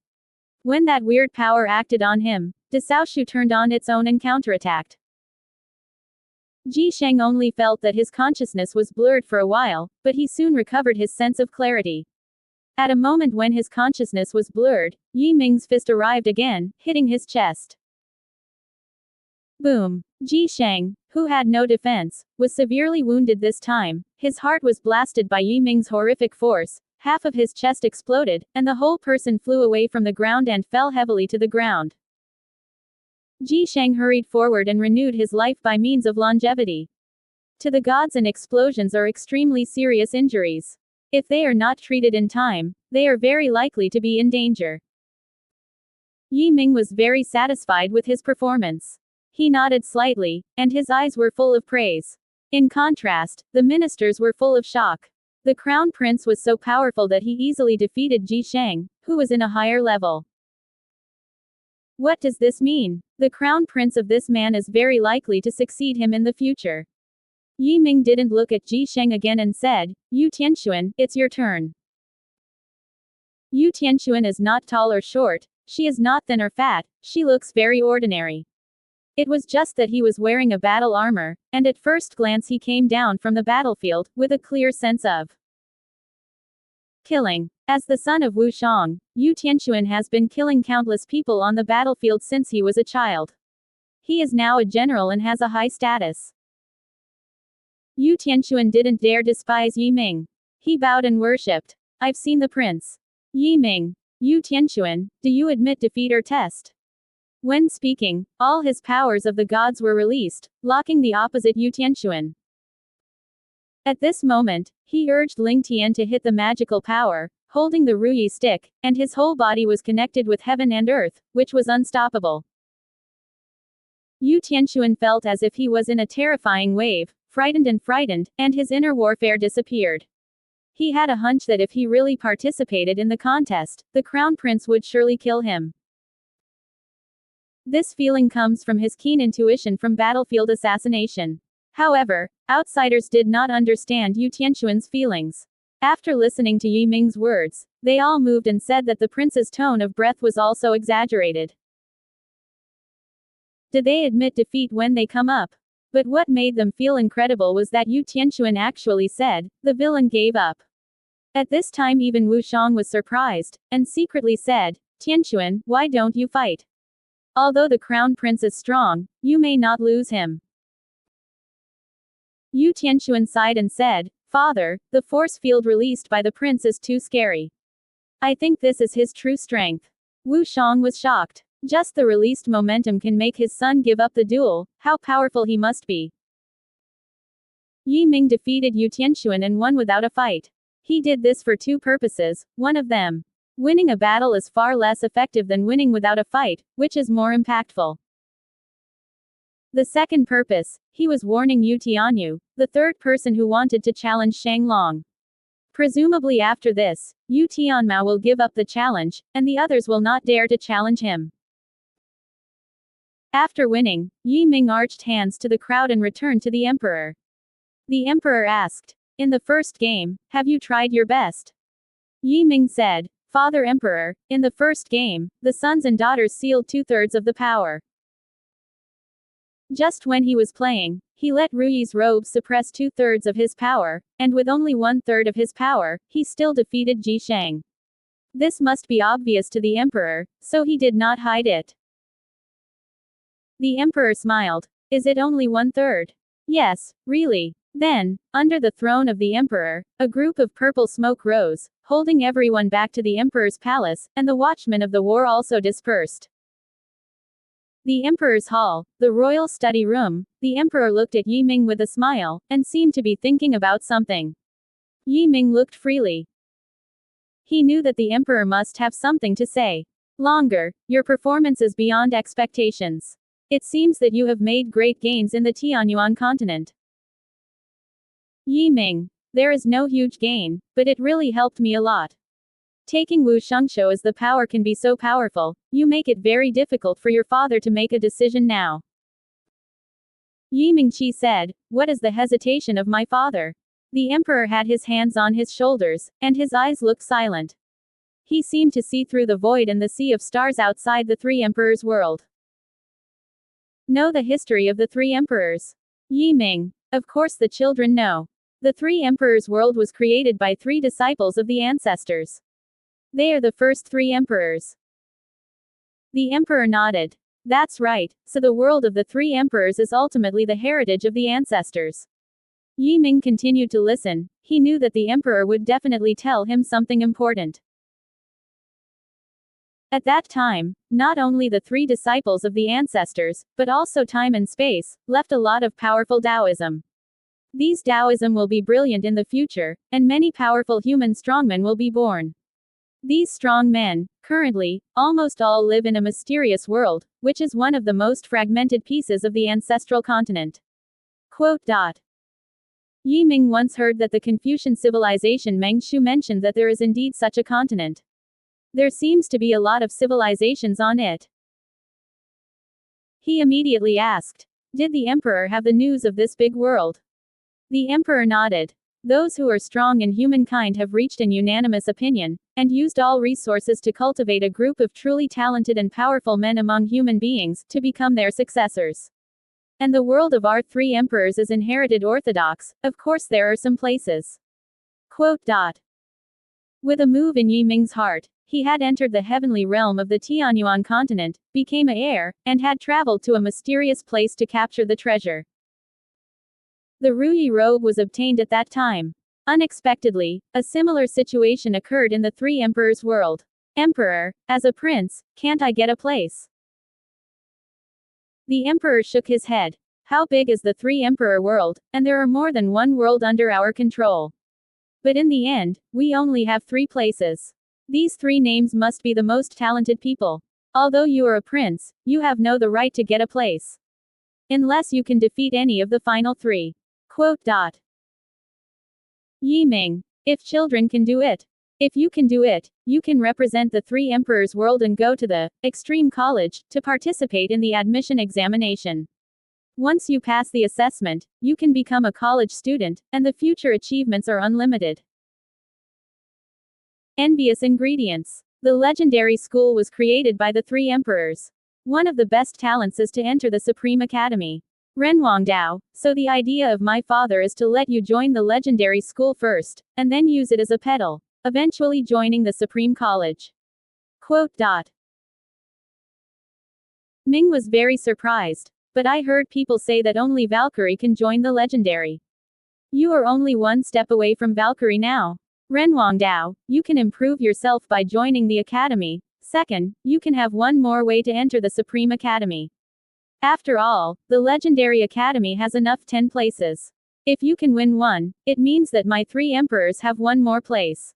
When that weird power acted on him, De Xiaoshu turned on its own and counterattacked. Ji Sheng only felt that his consciousness was blurred for a while, but he soon recovered his sense of clarity. At a moment when his consciousness was blurred, Yi Ming's fist arrived again, hitting his chest. Boom. Ji Sheng, who had no defense, was severely wounded this time. His heart was blasted by Yi Ming's horrific force. half of his chest exploded, and the whole person flew away from the ground and fell heavily to the ground. Ji Shang hurried forward and renewed his life by means of longevity. To the gods, and explosions are extremely serious injuries. If they are not treated in time, they are very likely to be in danger. Yi Ming was very satisfied with his performance. He nodded slightly, and his eyes were full of praise. In contrast, the ministers were full of shock. The crown prince was so powerful that he easily defeated Ji Shang, who was in a higher level. What does this mean? The crown prince of this man is very likely to succeed him in the future. Yi Ming didn't look at Ji Shang again and said, "Yu Tianxuan, it's your turn." Yu Tianxuan is not tall or short, she is not thin or fat, she looks very ordinary. It was just that he was wearing a battle armor, and at first glance he came down from the battlefield, with a clear sense of killing. As the son of Wu Shang, Yu Tianxuan has been killing countless people on the battlefield since he was a child. He is now a general and has a high status. Yu Tianxuan didn't dare despise Yi Ming. He bowed and worshipped. "I've seen the prince. Yi Ming. Yu Tianxuan, do you admit defeat or test?" When speaking, all his powers of the gods were released, locking the opposite Yu Tianxuan. At this moment, he urged Ling Tian to hit the magical power, holding the Ruyi stick, and his whole body was connected with heaven and earth, which was unstoppable. Yu Tianxuan felt as if he was in a terrifying wave, frightened, and his inner warfare disappeared. He had a hunch that if he really participated in the contest, the crown prince would surely kill him. This feeling comes from his keen intuition from battlefield assassination. However, outsiders did not understand Yu Tianxuan's feelings. After listening to Yi Ming's words, they all moved and said that the prince's tone of breath was also exaggerated. Did they admit defeat when they come up? But what made them feel incredible was that Yu Tianxuan actually said, "The villain gave up." At this time even Wu Shang was surprised, and secretly said, "Tianxuan, why don't you fight? Although the crown prince is strong, you may not lose him." Yu Tianxuan sighed and said, "Father, the force field released by the prince is too scary. I think this is his true strength." Wu Shang was shocked. Just the released momentum can make his son give up the duel, how powerful he must be. Yi Ming defeated Yu Tianxuan and won without a fight. He did this for two purposes, one of them. Winning a battle is far less effective than winning without a fight, which is more impactful. The second purpose, he was warning Yu Tianyu, the third person who wanted to challenge Shang Long. Presumably after this, Yu Tianmao will give up the challenge, and the others will not dare to challenge him. After winning, Yi Ming arched hands to the crowd and returned to the emperor. The emperor asked, "In the first game, have you tried your best?" Yi Ming said, "Father Emperor, in the first game, the sons and daughters sealed 2/3 of the power. Just when he was playing, he let Ruyi's robe suppress 2/3 of his power, and with only 1/3 of his power, he still defeated Ji Shang. This must be obvious to the emperor, so he did not hide it." The emperor smiled. "Is it only 1/3? Yes, really." Then, under the throne of the emperor, a group of purple smoke rose, holding everyone back to the emperor's palace, and the watchmen of the war also dispersed. The emperor's hall, the royal study room, the emperor looked at Yi Ming with a smile, and seemed to be thinking about something. Yi Ming looked freely. He knew that the emperor must have something to say. "Longer, your performance is beyond expectations. It seems that you have made great gains in the Tianyuan continent." Yi Ming. "There is no huge gain, but it really helped me a lot. Taking Wu Shengshou as the power can be so powerful, you make it very difficult for your father to make a decision now." Yi Mingqi said, "What is the hesitation of my father?" The emperor had his hands on his shoulders, and his eyes looked silent. He seemed to see through the void and the sea of stars outside the three emperors' world. Know the history of the three emperors? Yi Ming. Of course the children know. The three emperors' world was created by three disciples of the ancestors. They are the first three emperors. The emperor nodded. That's right, so the world of the three emperors is ultimately the heritage of the ancestors. Yi Ming continued to listen. He knew that the emperor would definitely tell him something important. At that time, not only the three disciples of the ancestors, but also time and space, left a lot of powerful Taoism. These Taoism will be brilliant in the future, and many powerful human strongmen will be born. These strong men, currently, almost all live in a mysterious world, which is one of the most fragmented pieces of the ancestral continent. Quote. Yi Ming once heard that the Confucian civilization Meng Shu mentioned that there is indeed such a continent. There seems to be a lot of civilizations on it. He immediately asked, "Did the emperor have the news of this big world?" The emperor nodded. Those who are strong in humankind have reached an unanimous opinion, and used all resources to cultivate a group of truly talented and powerful men among human beings, to become their successors. And the world of our three emperors is inherited orthodox, of course there are some places. Quote. With a move in Yi Ming's heart, he had entered the heavenly realm of the Tianyuan continent, became an heir, and had traveled to a mysterious place to capture the treasure. The Ruyi robe was obtained at that time. Unexpectedly, a similar situation occurred in the Three Emperors world. Emperor, as a prince, can't I get a place? The emperor shook his head. How big is the Three Emperor world, and there are more than one world under our control. But in the end, we only have 3 places. These 3 names must be the most talented people. Although you are a prince, you have no the right to get a place. Unless you can defeat any of the final 3. Quote. Yi Ming. If children can do it. If you can do it, you can represent the Three Emperors world and go to the Extreme College to participate in the admission examination. Once you pass the assessment, you can become a college student, and the future achievements are unlimited. Envious ingredients. The legendary school was created by the Three Emperors. One of the best talents is to enter the Supreme Academy. Renwang Dao, so the idea of my father is to let you join the legendary school first, and then use it as a pedal, eventually joining the Supreme College. Quote. Ming was very surprised. But I heard people say that only Valkyrie can join the legendary. You are only one step away from Valkyrie now. Renwang Dao, you can improve yourself by joining the academy. Second, you can have one more way to enter the Supreme Academy. After all, the Legendary Academy has enough 10 places. If you can win one, it means that my 3 emperors have one more place.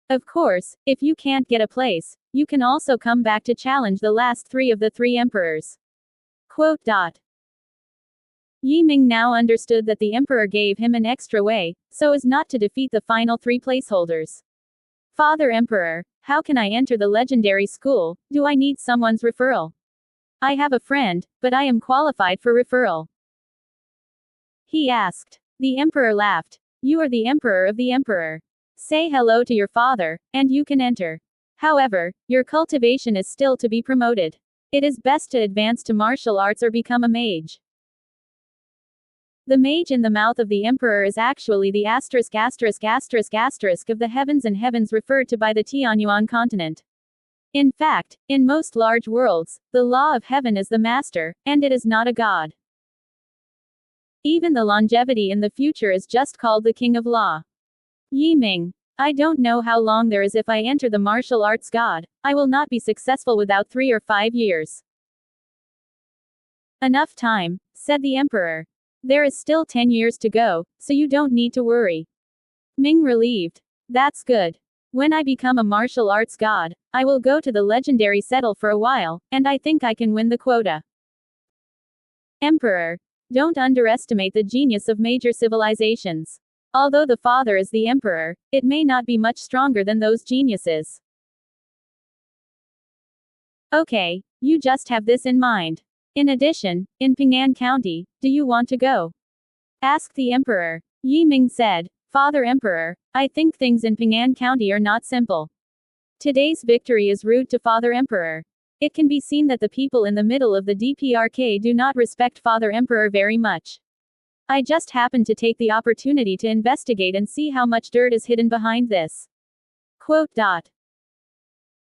Of course, if you can't get a place, you can also come back to challenge the last 3 of the 3 emperors. Quote. Yi Ming now understood that the emperor gave him an extra way, so as not to defeat the final 3 placeholders. Father Emperor, how can I enter the legendary school? Do I need someone's referral? I have a friend, but I am qualified for referral. He asked. The emperor laughed. You are the emperor of the emperor. Say hello to your father, and you can enter. However, your cultivation is still to be promoted. It is best to advance to martial arts or become a mage. The mage in the mouth of the emperor is actually the asterisk of the heavens and heavens referred to by the Tianyuan continent. In fact, in most large worlds, the law of heaven is the master, and it is not a god. Even the longevity in the future is just called the king of law. Yi Ming. I don't know how long there is if I enter the martial arts god. I will not be successful without 3 or 5 years. Enough time, said the emperor. There is still 10 years to go, so you don't need to worry. Ming relieved. That's good. When I become a martial arts god, I will go to the legendary settle for a while, and I think I can win the quota. Emperor. Don't underestimate the genius of major civilizations. Although the father is the emperor, it may not be much stronger than those geniuses. Okay, you just have this in mind. In addition, in Ping'an County, do you want to go? Asked the emperor. Yi Ming said, Father Emperor, I think things in Ping'an County are not simple. Today's victory is rude to Father Emperor. It can be seen that the people in the middle of the DPRK do not respect Father Emperor very much. I just happened to take the opportunity to investigate and see how much dirt is hidden behind this. Quote.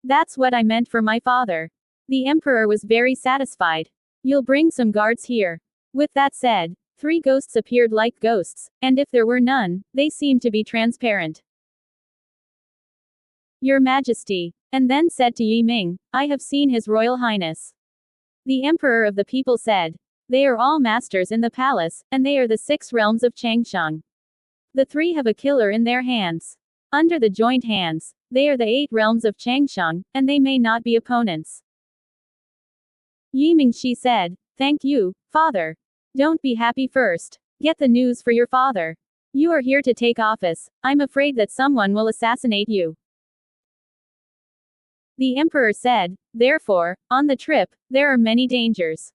That's what I meant for my father. The emperor was very satisfied. You'll bring some guards here. With that said, 3 ghosts appeared like ghosts, and if there were none, they seemed to be transparent. Your Majesty, and then said to Yi Ming, I have seen His Royal Highness. The Emperor of the People said, they are all masters in the palace, and they are the 6 realms of Changsheng. The 3 have a killer in their hands. Under the joint hands, they are the 8 realms of Changsheng, and they may not be opponents. Yi Mingshi said, thank you, father. Don't be happy first. Get the news for your father. You are here to take office. I'm afraid that someone will assassinate you. The emperor said, therefore, on the trip, there are many dangers.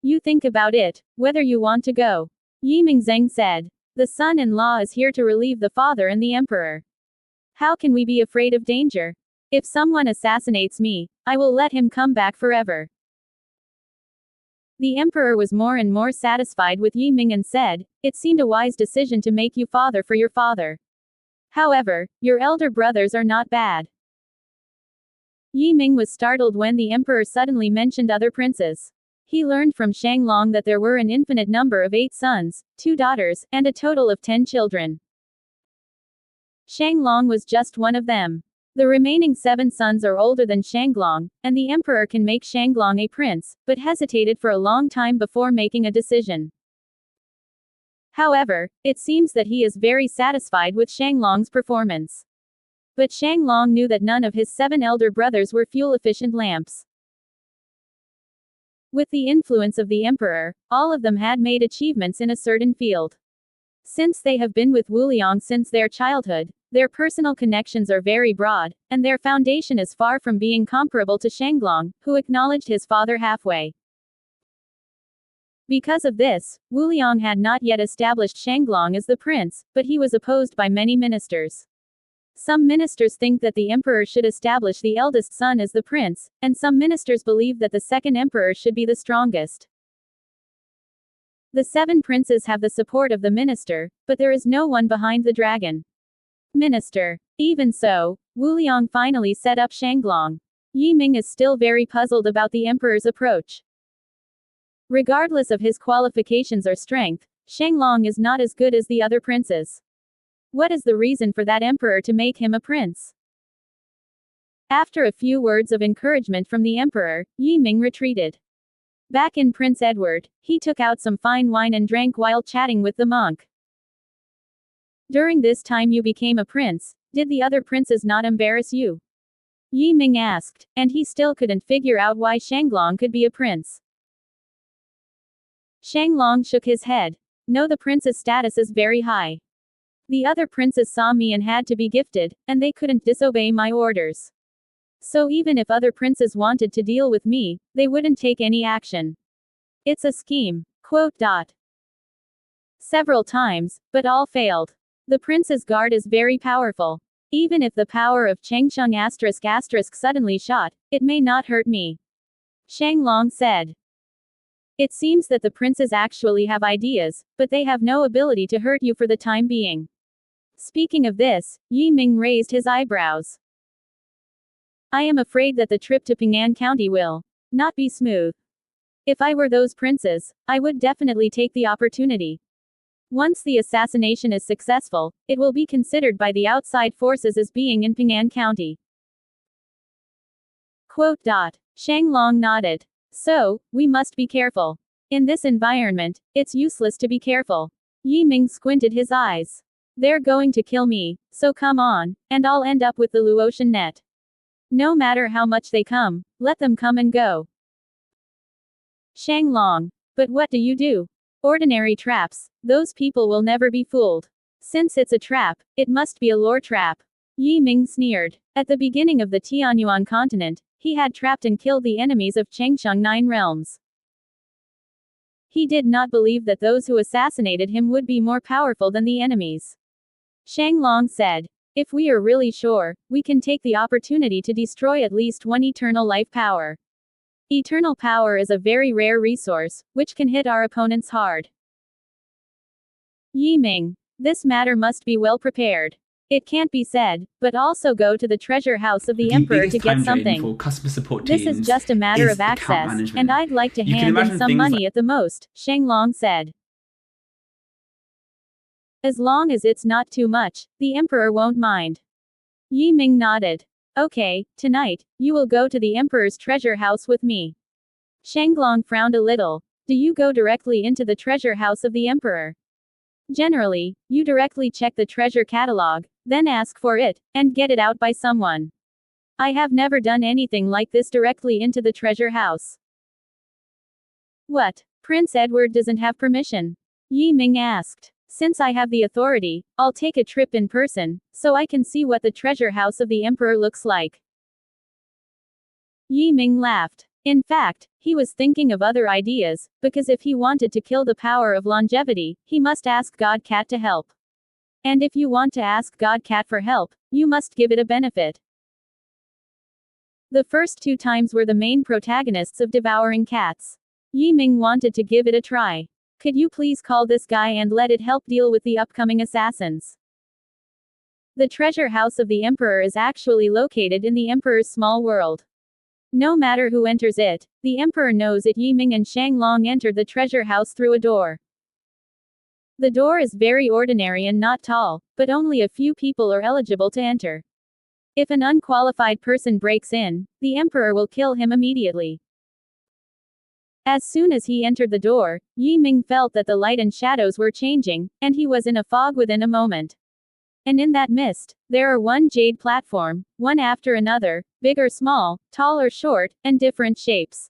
You think about it, whether you want to go. Yi Mingzeng said, the son-in-law is here to relieve the father and the emperor. How can we be afraid of danger? If someone assassinates me, I will let him come back forever. The emperor was more and more satisfied with Yi Ming and said, it seemed a wise decision to make you father for your father. However, your elder brothers are not bad. Yi Ming was startled when the emperor suddenly mentioned other princes. He learned from Shang Long that there were an infinite number of 8 sons, 2 daughters, and a total of 10 children. Shang Long was just one of them. The remaining 7 sons are older than Shanglong, and the emperor can make Shanglong a prince, but hesitated for a long time before making a decision. However, it seems that he is very satisfied with Shanglong's performance. But Shanglong knew that none of his 7 elder brothers were fuel-efficient lamps. With the influence of the emperor, all of them had made achievements in a certain field. Since they have been with Wu Liang since their childhood, their personal connections are very broad, and their foundation is far from being comparable to Shanglong, who acknowledged his father halfway. Because of this, Wu Liang had not yet established Shanglong as the prince, but he was opposed by many ministers. Some ministers think that the emperor should establish the eldest son as the prince, and some ministers believe that the second emperor should be the strongest. The 7 princes have the support of the minister, but there is no one behind the dragon. Minister. Even so, Wu Liang finally set up Shanglong. Yi Ming is still very puzzled about the emperor's approach. Regardless of his qualifications or strength, Shanglong is not as good as the other princes. What is the reason for that emperor to make him a prince? After a few words of encouragement from the emperor, Yi Ming retreated. Back in Prince Edward, he took out some fine wine and drank while chatting with the monk. During this time you became a prince, did the other princes not embarrass you? Yi Ming asked, and he still couldn't figure out why Shanglong could be a prince. Shanglong shook his head. No, the prince's status is very high. The other princes saw me and had to be gifted, and they couldn't disobey my orders. So even if other princes wanted to deal with me, they wouldn't take any action. It's a scheme. Several times, but all failed. The prince's guard is very powerful. Even if the power of Changsheng *** suddenly shot, it may not hurt me. Shanglong said. It seems that the princes actually have ideas, but they have no ability to hurt you for the time being. Speaking of this, Yi Ming raised his eyebrows. I am afraid that the trip to Ping'an County will not be smooth. If I were those princes, I would definitely take the opportunity. Once the assassination is successful, it will be considered by the outside forces as being in Ping'an County. Shanglong nodded. So, we must be careful. In this environment, it's useless to be careful. Yi Ming squinted his eyes. They're going to kill me, so come on, and I'll end up with the Luotian net. No matter how much they come, let them come and go. Shanglong. But what do you do? Ordinary traps, those people will never be fooled. Since it's a trap, it must be a lore trap. Yi Ming sneered. At the beginning of the Tianyuan continent, he had trapped and killed the enemies of Changsheng 9 realms. He did not believe that those who assassinated him would be more powerful than the enemies. Shanglong said, if we are really sure, we can take the opportunity to destroy at least one eternal life power. Eternal power is a very rare resource, which can hit our opponents hard. Yi Ming. This matter must be well prepared. It can't be said, but also go to the treasure house of the emperor to get something. For customer support this is just a matter of access, and I'd like to hand in some money at the most, Shanglong said. As long as it's not too much, the emperor won't mind. Yi Ming nodded. Okay, tonight, you will go to the emperor's treasure house with me. Shanglong frowned a little. Do you go directly into the treasure house of the emperor? Generally, you directly check the treasure catalog, then ask for it, and get it out by someone. I have never done anything like this directly into the treasure house. What? Prince Edward doesn't have permission? Yi Ming asked. Since I have the authority, I'll take a trip in person, so I can see what the treasure house of the emperor looks like. Yi Ming laughed. In fact, he was thinking of other ideas, because if he wanted to kill the power of longevity, he must ask God Cat to help. And if you want to ask God Cat for help, you must give it a benefit. The first 2 times were the main protagonists of Devouring Cats. Yi Ming wanted to give it a try. Could you please call this guy and let it help deal with the upcoming assassins? The treasure house of the emperor is actually located in the emperor's small world. No matter who enters it, the emperor knows it. Yi Ming and Shanglong entered the treasure house through a door. The door is very ordinary and not tall, but only a few people are eligible to enter. If an unqualified person breaks in, the emperor will kill him immediately. As soon as he entered the door, Yi Ming felt that the light and shadows were changing, and he was in a fog within a moment. And in that mist, there are one jade platform, one after another, big or small, tall or short, and different shapes.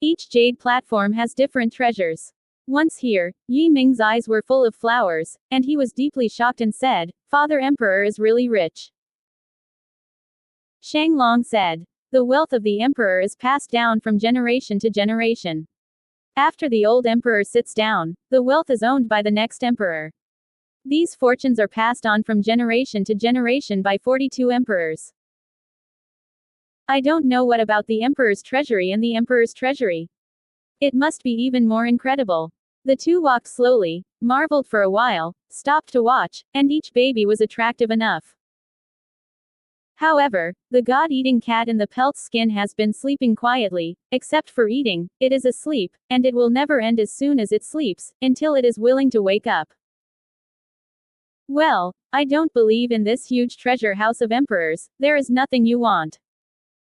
Each jade platform has different treasures. Once here, Yi Ming's eyes were full of flowers, and he was deeply shocked and said, "Father Emperor is really rich." Shanglong said, "The wealth of the emperor is passed down from generation to generation. After the old emperor sits down, the wealth is owned by the next emperor. These fortunes are passed on from generation to generation by 42 emperors. I don't know what about the emperor's treasury and the emperor's treasury. It must be even more incredible." The two walked slowly, marveled for a while, stopped to watch, and each baby was attractive enough. However, the god-eating cat in the pelt's skin has been sleeping quietly, except for eating, it is asleep, and it will never end as soon as it sleeps, until it is willing to wake up. Well, I don't believe in this huge treasure house of emperors, there is nothing you want.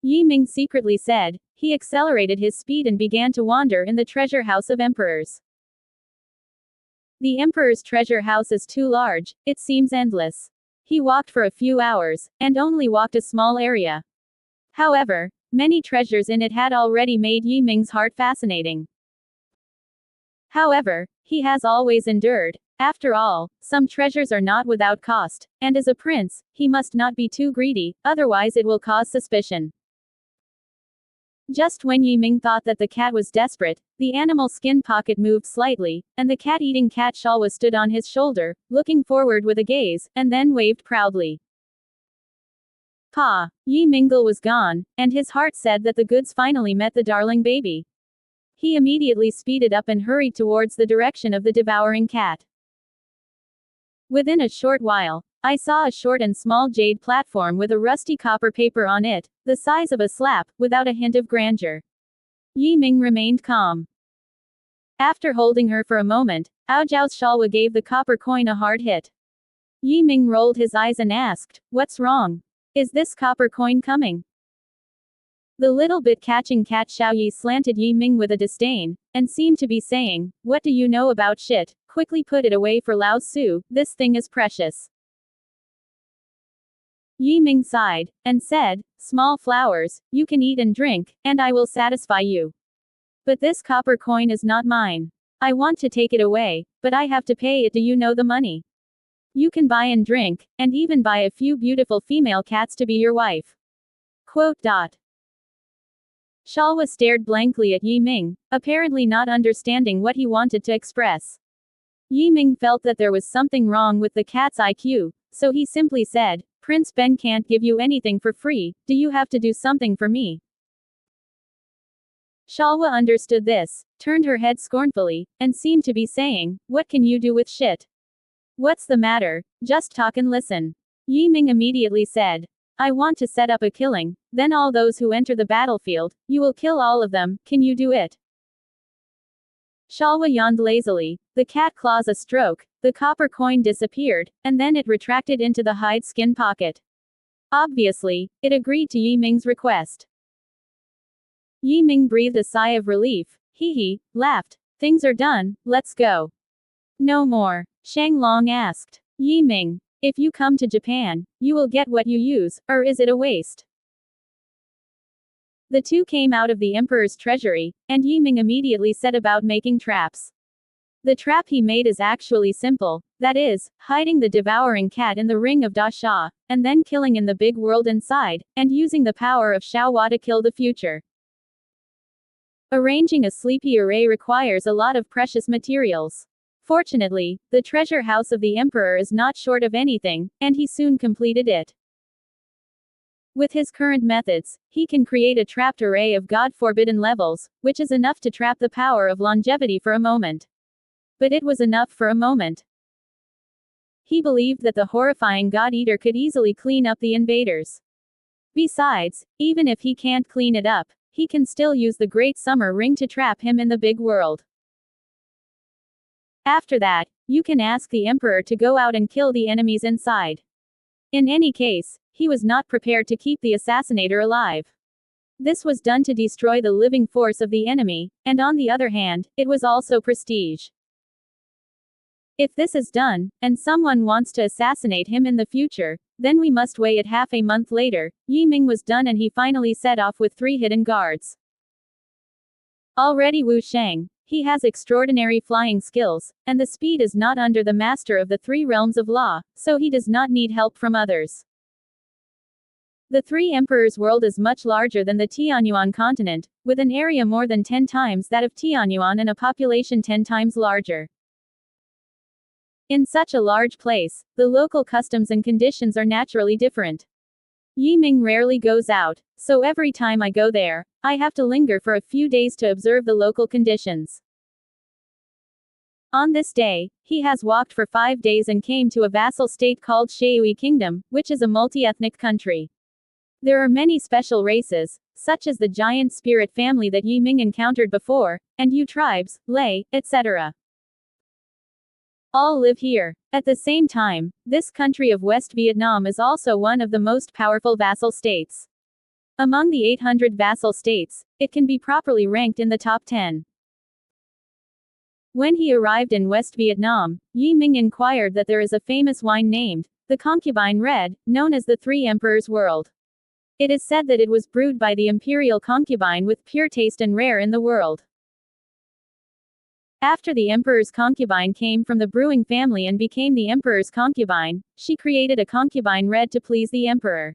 Yi Ming secretly said. He accelerated his speed and began to wander in the treasure house of emperors. The emperor's treasure house is too large, it seems endless. He walked for a few hours, and only walked a small area. However, many treasures in it had already made Yi Ming's heart fascinating. However, he has always endured. After all, some treasures are not without cost, and as a prince, he must not be too greedy, otherwise it will cause suspicion. Just when Yi Ming thought that the cat was desperate, the animal skin pocket moved slightly, and the cat-eating cat Shalwa stood on his shoulder, looking forward with a gaze, and then waved proudly. Pa! Yi Mingle was gone, and his heart said that the goods finally met the darling baby. He immediately speeded up and hurried towards the direction of the devouring cat. Within a short while, I saw a short and small jade platform with a rusty copper paper on it, the size of a slap, without a hint of grandeur. Yi Ming remained calm. After holding her for a moment, Aojiao's Shalwa gave the copper coin a hard hit. Yi Ming rolled his eyes and asked, "What's wrong? Is this copper coin coming?" The little bit catching cat Xiaoyi slanted Yi Ming with a disdain, and seemed to be saying, "What do you know about shit? Quickly put it away for Lao Su, this thing is precious." Yi Ming sighed, and said, "Small flowers, you can eat and drink, and I will satisfy you. But this copper coin is not mine. I want to take it away, but I have to pay it. Do you know the money? You can buy and drink, and even buy a few beautiful female cats to be your wife." Quote. Shalwa stared blankly at Yi Ming, apparently not understanding what he wanted to express. Yi Ming felt that there was something wrong with the cat's IQ, so he simply said, "Prince Ben can't give you anything for free, do you have to do something for me?" Shalwa understood this, turned her head scornfully, and seemed to be saying, "What can you do with shit? What's the matter? Just talk and listen." Yi Ming immediately said, "I want to set up a killing, then all those who enter the battlefield, you will kill all of them, can you do it?" Shalwa yawned lazily, The cat claws a stroke, the copper coin disappeared, and then it retracted into the hide skin pocket. Obviously, it agreed to Yi Ming's request. Yi Ming breathed a sigh of relief. He laughed. Things are done, let's go. No more. Shang Long asked. Yi Ming, if you come to Japan, you will get what you use, or is it a waste? The two came out of the emperor's treasury, and Yi Ming immediately set about making traps. The trap he made is actually simple, that is, hiding the devouring cat in the ring of Da Sha, and then killing in the big world inside, and using the power of Xiaohua to kill the future. Arranging a sleepy array requires a lot of precious materials. Fortunately, the treasure house of the emperor is not short of anything, and he soon completed it. With his current methods, he can create a trapped array of God-forbidden levels, which is enough to trap the power of longevity for a moment. But it was enough for a moment. He believed that the horrifying God-Eater could easily clean up the invaders. Besides, even if he can't clean it up, he can still use the Great Summer Ring to trap him in the big world. After that, you can ask the emperor to go out and kill the enemies inside. In any case, he was not prepared to keep the assassinator alive. This was done to destroy the living force of the enemy, and on the other hand, it was also prestige. If this is done, and someone wants to assassinate him in the future, then we must wait half a month later. Yi Ming was done and he finally set off with 3 hidden guards. Already Wu Shang. He has extraordinary flying skills, and the speed is not under the master of the 3 realms of law, so he does not need help from others. The 3 emperors' world is much larger than the Tianyuan continent, with an area more than 10 times that of Tianyuan and a population 10 times larger. In such a large place, the local customs and conditions are naturally different. Yi Ming rarely goes out, so every time I go there, I have to linger for a few days to observe the local conditions. On this day, he has walked for 5 days and came to a vassal state called Shui Kingdom, which is a multi-ethnic country. There are many special races, such as the giant spirit family that Yi Ming encountered before, and Yu tribes, Lei, etc. All live here. At the same time, this country of West Vietnam is also one of the most powerful vassal states. Among the 800 vassal states, it can be properly ranked in the top 10. When he arrived in West Vietnam, Yi Ming inquired that there is a famous wine named the Concubine Red, known as the 3 Emperors' World. It is said that it was brewed by the imperial concubine with pure taste and rare in the world. After the emperor's concubine came from the brewing family and became the emperor's concubine, she created a concubine red to please the emperor.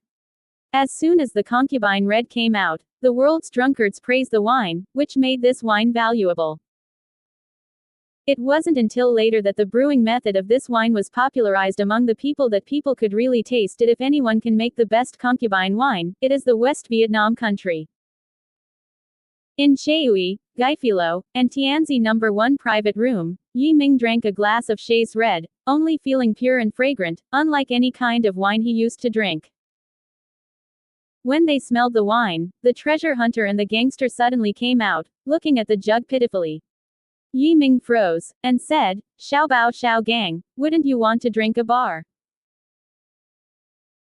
As soon as the concubine red came out, the world's drunkards praised the wine, which made this wine valuable. It wasn't until later that the brewing method of this wine was popularized among the people that people could really taste it. If anyone can make the best concubine wine, it is the West Vietnam country. In Shui, Gaifilo, and Tianzi No. 1 private room, Yi Ming drank a glass of Shays Red, only feeling pure and fragrant, unlike any kind of wine he used to drink. When they smelled the wine, the treasure hunter and the gangster suddenly came out, looking at the jug pitifully. Yi Ming froze, and said, "Xiao Bao Xiao Gang, wouldn't you want to drink a bar?"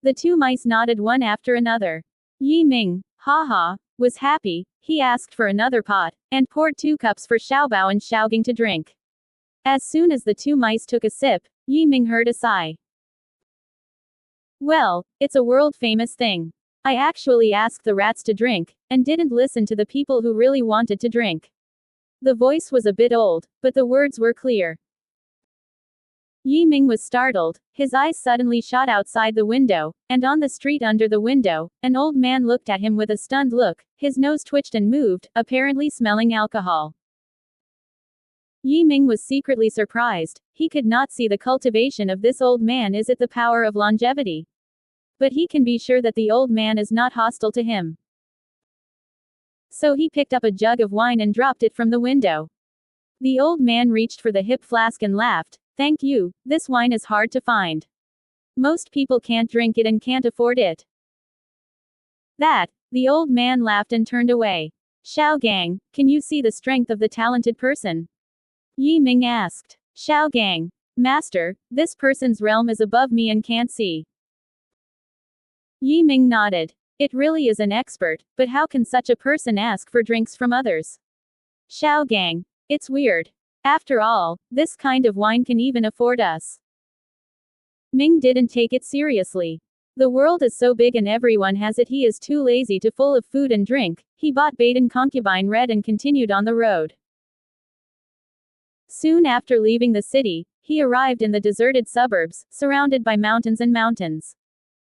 The 2 mice nodded one after another. Yi Ming, was happy. He asked for another pot, and poured 2 cups for Xiaobao and Xiaogang to drink. As soon as the 2 mice took a sip, Yi Ming heard a sigh. "Well, it's a world-famous thing. I actually asked the rats to drink, and didn't listen to the people who really wanted to drink." The voice was a bit old, but the words were clear. Yi Ming was startled, his eyes suddenly shot outside the window, and on the street under the window, an old man looked at him with a stunned look, his nose twitched and moved, apparently smelling alcohol. Yi Ming was secretly surprised, he could not see the cultivation of this old man. Is it the power of longevity? But he can be sure that the old man is not hostile to him. So he picked up a jug of wine and dropped it from the window. The old man reached for the hip flask and laughed. "Thank you, this wine is hard to find. Most people can't drink it and can't afford it." The old man laughed and turned away. "Xiao Gang, can you see the strength of the talented person?" Yi Ming asked. Xiao Gang. Master, this person's realm is above me and can't see. Yi Ming nodded. It really is an expert, but how can such a person ask for drinks from others? Xiao Gang. It's weird. After all, this kind of wine can even afford us. Ming didn't take it seriously. The world is so big and everyone has it, he is too lazy to full of food and drink. He bought bait and concubine red and continued on the road. Soon after leaving the city, he arrived in the deserted suburbs, surrounded by mountains and mountains.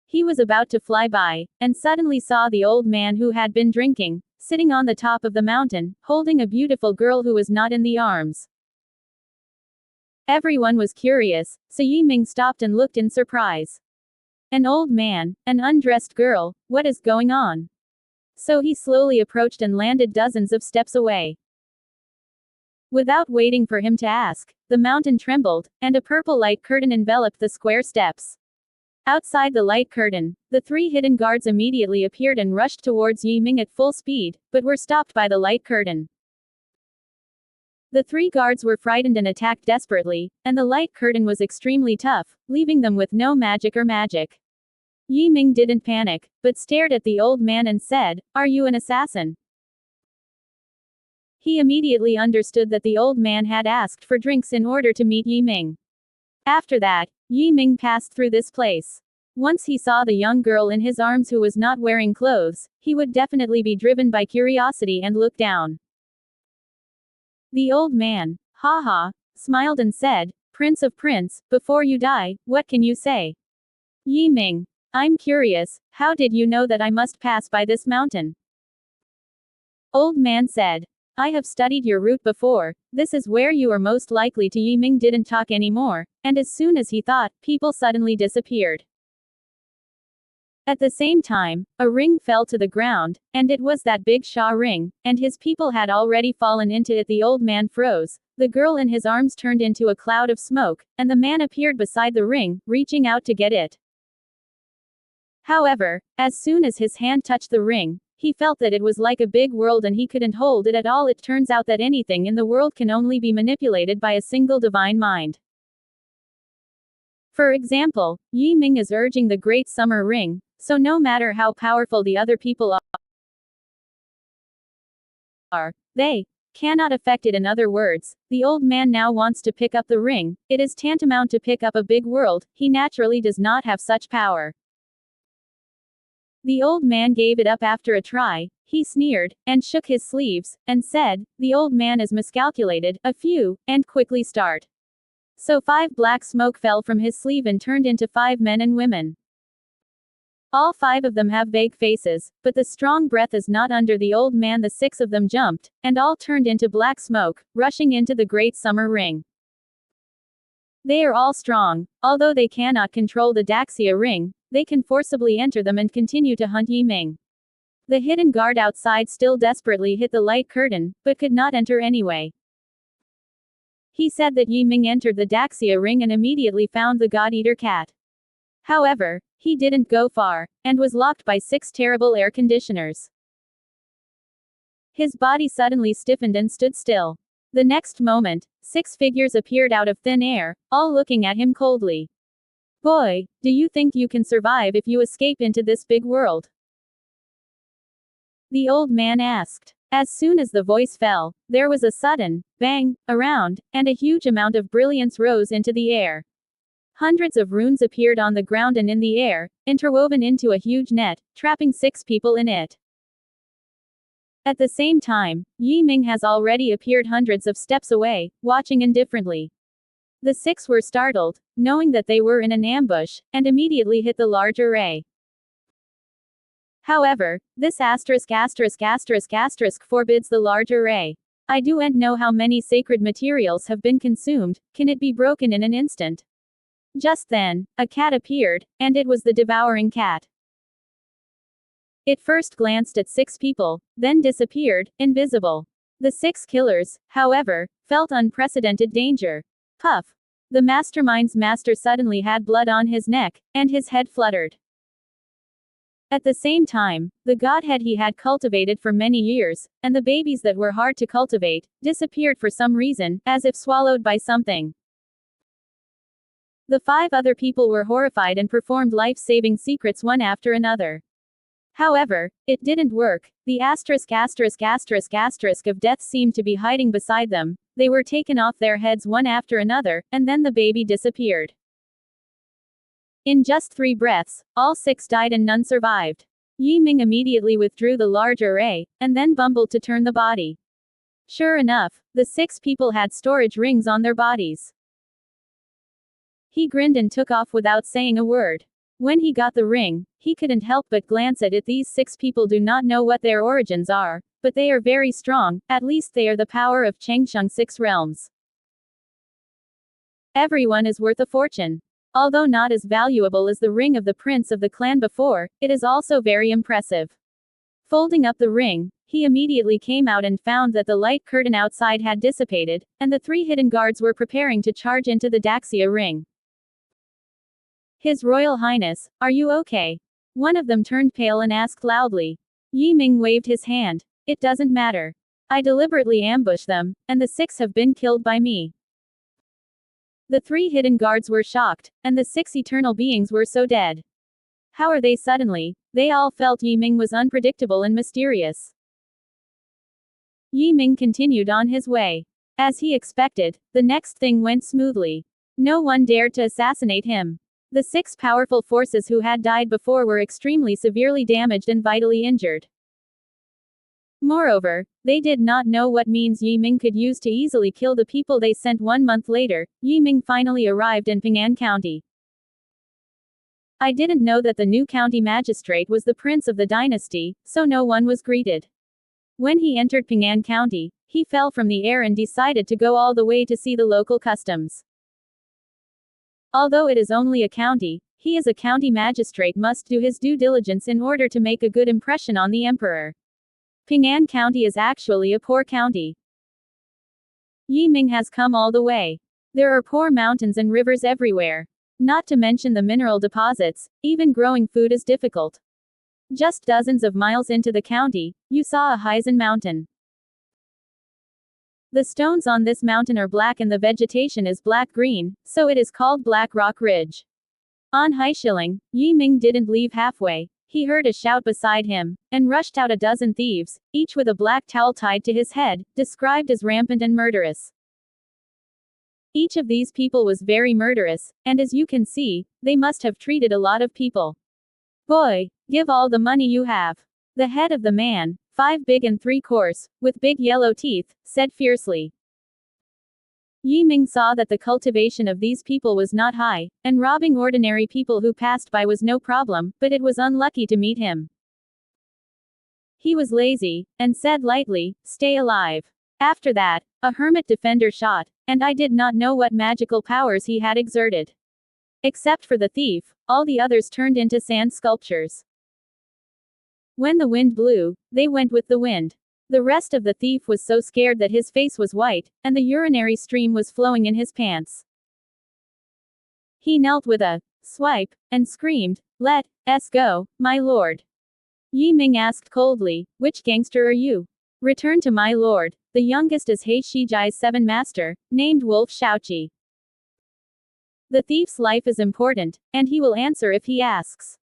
He was about to fly by, and suddenly saw the old man who had been drinking, sitting on the top of the mountain, holding a beautiful girl who was not in the arms. Everyone was curious, so Yi Ming stopped and looked in surprise. An old man, an undressed girl, what is going on? So he slowly approached and landed dozens of steps away. Without waiting for him to ask, the mountain trembled, and a purple light curtain enveloped the square steps. Outside the light curtain, the three hidden guards immediately appeared and rushed towards Yi Ming at full speed, but were stopped by the light curtain. The three guards were frightened and attacked desperately, and the light curtain was extremely tough, leaving them with no magic. Yi Ming didn't panic, but stared at the old man and said, "Are you an assassin?" He immediately understood that the old man had asked for drinks in order to meet Yi Ming. After that, Yi Ming passed through this place. Once he saw the young girl in his arms who was not wearing clothes, he would definitely be driven by curiosity and look down. The old man, smiled and said, "Prince of Prince, before you die, what can you say?" Yi Ming. "I'm curious, how did you know that I must pass by this mountain?" Old man said, "I have studied your route before, this is where you are most likely to." Yi Ming didn't talk anymore, and as soon as he thought, people suddenly disappeared. At the same time, a ring fell to the ground, and it was that big Sha ring, and his people had already fallen into it. The old man froze, the girl in his arms turned into a cloud of smoke, and the man appeared beside the ring, reaching out to get it. However, as soon as his hand touched the ring, he felt that it was like a big world and he couldn't hold it at all. It turns out that anything in the world can only be manipulated by a single divine mind. For example, Yi Ming is urging the Great Summer Ring, so no matter how powerful the other people are, they cannot affect it. In other words, the old man now wants to pick up the ring. It is tantamount to pick up a big world. He naturally does not have such power. The old man gave it up after a try. He sneered, and shook his sleeves, and said, "The old man is miscalculated, a few, and quickly start." So 5 black smoke fell from his sleeve and turned into 5 men and women. All 5 of them have vague faces, but the strong breath is not under the old man. The 6 of them jumped, and all turned into black smoke, rushing into the Great Summer Ring. They are all strong, although they cannot control the Daxia ring. They can forcibly enter them and continue to hunt Yi Ming. The hidden guard outside still desperately hit the light curtain, but could not enter anyway. He said that Yi Ming entered the Daxia ring and immediately found the God-Eater cat. However, he didn't go far, and was locked by 6 terrible air conditioners. His body suddenly stiffened and stood still. The next moment, 6 figures appeared out of thin air, all looking at him coldly. "Boy, do you think you can survive if you escape into this big world?" The old man asked. As soon as the voice fell, there was a sudden bang around, and a huge amount of brilliance rose into the air. Hundreds of runes appeared on the ground and in the air, interwoven into a huge net, trapping 6 people in it. At the same time, Yi Ming has already appeared hundreds of steps away, watching indifferently. The 6 were startled, knowing that they were in an ambush, and immediately hit the large array. However, this asterisk forbids the large array. I don't know how many sacred materials have been consumed, can it be broken in an instant? Just then, a cat appeared, and it was the devouring cat. It first glanced at 6 people, then disappeared, invisible. The 6 killers, however, felt unprecedented danger. Puff! The mastermind's master suddenly had blood on his neck, and his head fluttered. At the same time, the godhead he had cultivated for many years, and the babies that were hard to cultivate, disappeared for some reason, as if swallowed by something. The 5 other people were horrified and performed life-saving secrets one after another. However, it didn't work. The **** of death seemed to be hiding beside them. They were taken off their heads one after another, and then the baby disappeared. In just 3 breaths, all 6 died and none survived. Yi Ming immediately withdrew the large array, and then bumbled to turn the body. Sure enough, the 6 people had storage rings on their bodies. He grinned and took off without saying a word. When he got the ring, he couldn't help but glance at it. These 6 people do not know what their origins are, but they are very strong, at least they are the power of Changsheng 6 realms. Everyone is worth a fortune. Although not as valuable as the ring of the prince of the clan before, it is also very impressive. Folding up the ring, he immediately came out and found that the light curtain outside had dissipated, and the 3 hidden guards were preparing to charge into the Daxia ring. His Royal Highness, are you okay? One of them turned pale and asked loudly. Yi Ming waved his hand. It doesn't matter. I deliberately ambushed them, and the 6 have been killed by me. The 3 hidden guards were shocked, and the 6 eternal beings were so dead. How are they suddenly? They all felt Yi Ming was unpredictable and mysterious. Yi Ming continued on his way. As he expected, the next thing went smoothly. No one dared to assassinate him. The 6 powerful forces who had died before were extremely severely damaged and vitally injured. Moreover, they did not know what means Yi Ming could use to easily kill the people they sent. 1 month later, Yi Ming finally arrived in Ping'an County. I didn't know that the new county magistrate was the prince of the dynasty, so no one was greeted. When he entered Ping'an County, he fell from the air and decided to go all the way to see the local customs. Although it is only a county, he as a county magistrate must do his due diligence in order to make a good impression on the emperor. Ping'an County is actually a poor county. Yi Ming has come all the way. There are poor mountains and rivers everywhere. Not to mention the mineral deposits, even growing food is difficult. Just dozens of miles into the county, you saw a Haizen mountain. The stones on this mountain are black and the vegetation is black-green, so it is called Black Rock Ridge. On Haishilling, Yi Ming didn't leave halfway. He heard a shout beside him, and rushed out a dozen thieves, each with a black towel tied to his head, described as rampant and murderous. Each of these people was very murderous, and as you can see, they must have treated a lot of people. Boy, give all the money you have. The head of the man, 5 big and 3 coarse, with big yellow teeth, said fiercely. Yi Ming saw that the cultivation of these people was not high, and robbing ordinary people who passed by was no problem, but it was unlucky to meet him. He was lazy, and said lightly, "Stay alive." After that, a hermit defender shot, and I did not know what magical powers he had exerted. Except for the thief, all the others turned into sand sculptures. When the wind blew, they went with the wind. The rest of the thief was so scared that his face was white, and the urinary stream was flowing in his pants. He knelt with a swipe, and screamed, "Let us go, my lord." Yi Ming asked coldly, "Which gangster are you?" "Return to my lord. The youngest is He Shijai's 7 master, named Wolf Shaoqi. The thief's life is important, and he will answer if he asks."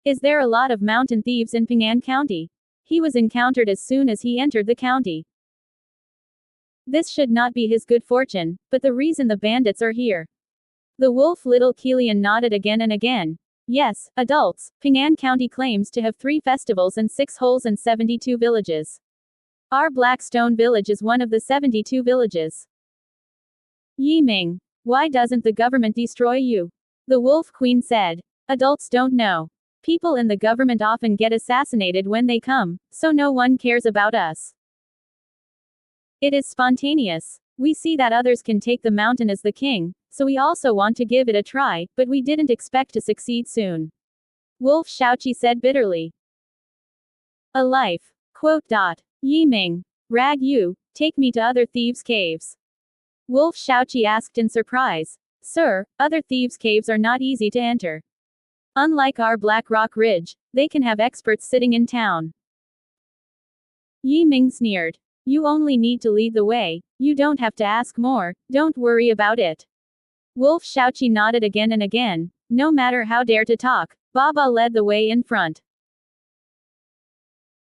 Is there a lot of mountain thieves in Ping'an County? He was encountered as soon as he entered the county. This should not be his good fortune, but the reason the bandits are here. The wolf little Kilian nodded again and again. Yes, adults, Ping'an County claims to have 3 festivals and 6 holes and 72 villages. Our Blackstone village is one of the 72 villages. Yi Ming, why doesn't the government destroy you? The Wolf Queen said. Adults don't know. People in the government often get assassinated when they come, so no one cares about us. It is spontaneous. We see that others can take the mountain as the king, so we also want to give it a try, but we didn't expect to succeed soon. Wolf Shaoqi said bitterly. A life. Yi Ming. Rag you, take me to other thieves' caves. Wolf Shaoqi asked in surprise. Sir, other thieves' caves are not easy to enter. Unlike our Black Rock Ridge, they can have experts sitting in town. Yi Ming sneered. You only need to lead the way, you don't have to ask more, don't worry about it. Wolf Shaoqi nodded again and again. No matter how dare to talk, Baba led the way in front.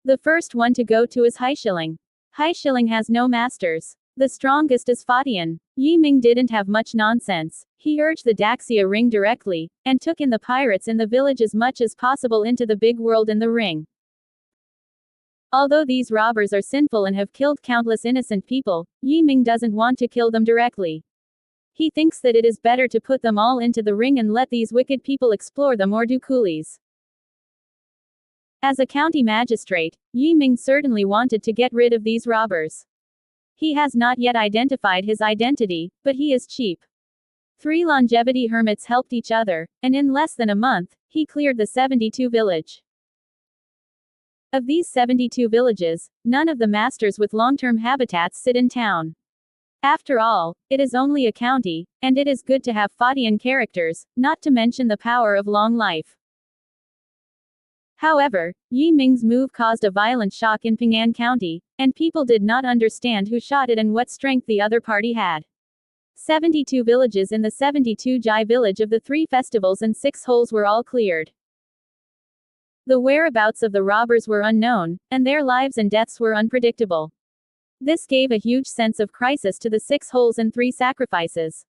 The first one to go to is Haishilling. Haishilling has no masters. The strongest is Fatian. Yi Ming didn't have much nonsense. He urged the Daxia ring directly, and took in the pirates in the village as much as possible into the big world in the ring. Although these robbers are sinful and have killed countless innocent people, Yi Ming doesn't want to kill them directly. He thinks that it is better to put them all into the ring and let these wicked people explore them or do coolies. As a county magistrate, Yi Ming certainly wanted to get rid of these robbers. He has not yet identified his identity, but he is cheap. 3 longevity hermits helped each other, and in less than a month, he cleared the 72 village. Of these 72 villages, none of the masters with long-term habitats sit in town. After all, it is only a county, and it is good to have Fatian characters, not to mention the power of long life. However, Yi Ming's move caused a violent shock in Ping'an County, and people did not understand who shot it and what strength the other party had. 72 villages in the 72 Jai village of the 3 festivals and 6 holes were all cleared. The whereabouts of the robbers were unknown, and their lives and deaths were unpredictable. This gave a huge sense of crisis to the 6 holes and 3 sacrifices.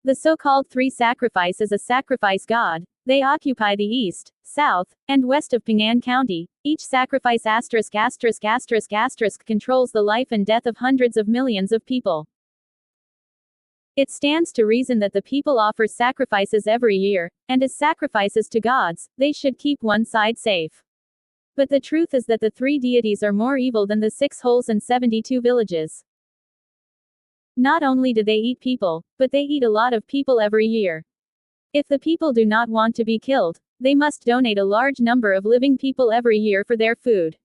The so-called 3 sacrifice is a sacrifice god. They occupy the east, south, and west of Ping'an County. Each sacrifice **** controls the life and death of hundreds of millions of people. It stands to reason that the people offer sacrifices every year, and as sacrifices to gods, they should keep one side safe. But the truth is that the 3 deities are more evil than the 6 holes and 72 villages. Not only do they eat people, but they eat a lot of people every year. If the people do not want to be killed, they must donate a large number of living people every year for their food.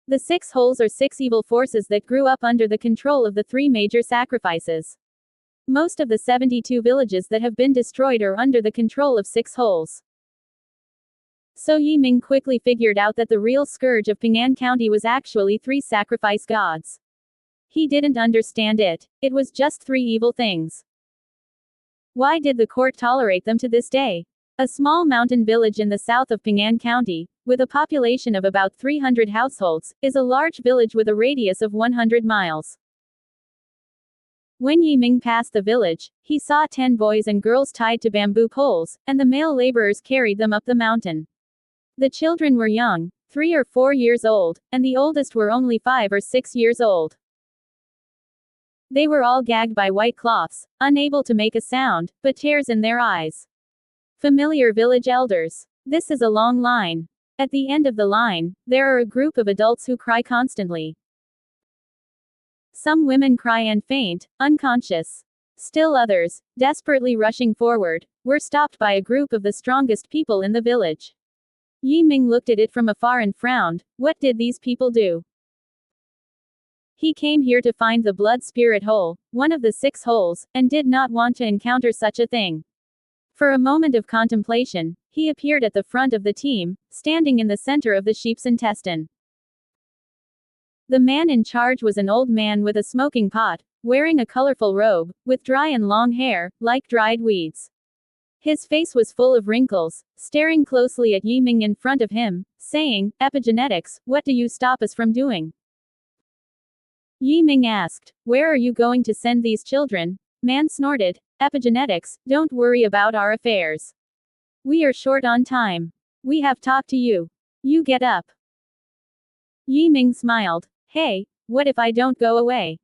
The 6 holes are 6 evil forces that grew up under the control of the 3 major sacrifices. Most of the 72 villages that have been destroyed are under the control of 6 holes. So Yi Ming quickly figured out that the real scourge of Ping'an County was actually 3 sacrifice gods. He didn't understand it. It was just 3 evil things. Why did the court tolerate them to this day? A small mountain village in the south of Ping'an County, with a population of about 300 households, is a large village with a radius of 100 miles. When Yi Ming passed the village, he saw 10 boys and girls tied to bamboo poles, and the male laborers carried them up the mountain. The children were young, 3 or 4 years old, and the oldest were only 5 or 6 years old. They were all gagged by white cloths, unable to make a sound, but tears in their eyes. Familiar village elders. This is a long line. At the end of the line, there are a group of adults who cry constantly. Some women cry and faint, unconscious. Still others, desperately rushing forward, were stopped by a group of the strongest people in the village. Yi Ming looked at it from afar and frowned. What did these people do? He came here to find the blood spirit hole, one of the 6 holes, and did not want to encounter such a thing. For a moment of contemplation, he appeared at the front of the team, standing in the center of the sheep's intestine. The man in charge was an old man with a smoking pot, wearing a colorful robe, with dry and long hair, like dried weeds. His face was full of wrinkles, staring closely at Yi Ming in front of him, saying, "Epigenetics, what do you stop us from doing?" Yi Ming asked, "Where are you going to send these children?" Man snorted, "Epigenetics, don't worry about our affairs. We are short on time. We have talked to you. You get up." Yi Ming smiled. "Hey, what if I don't go away?"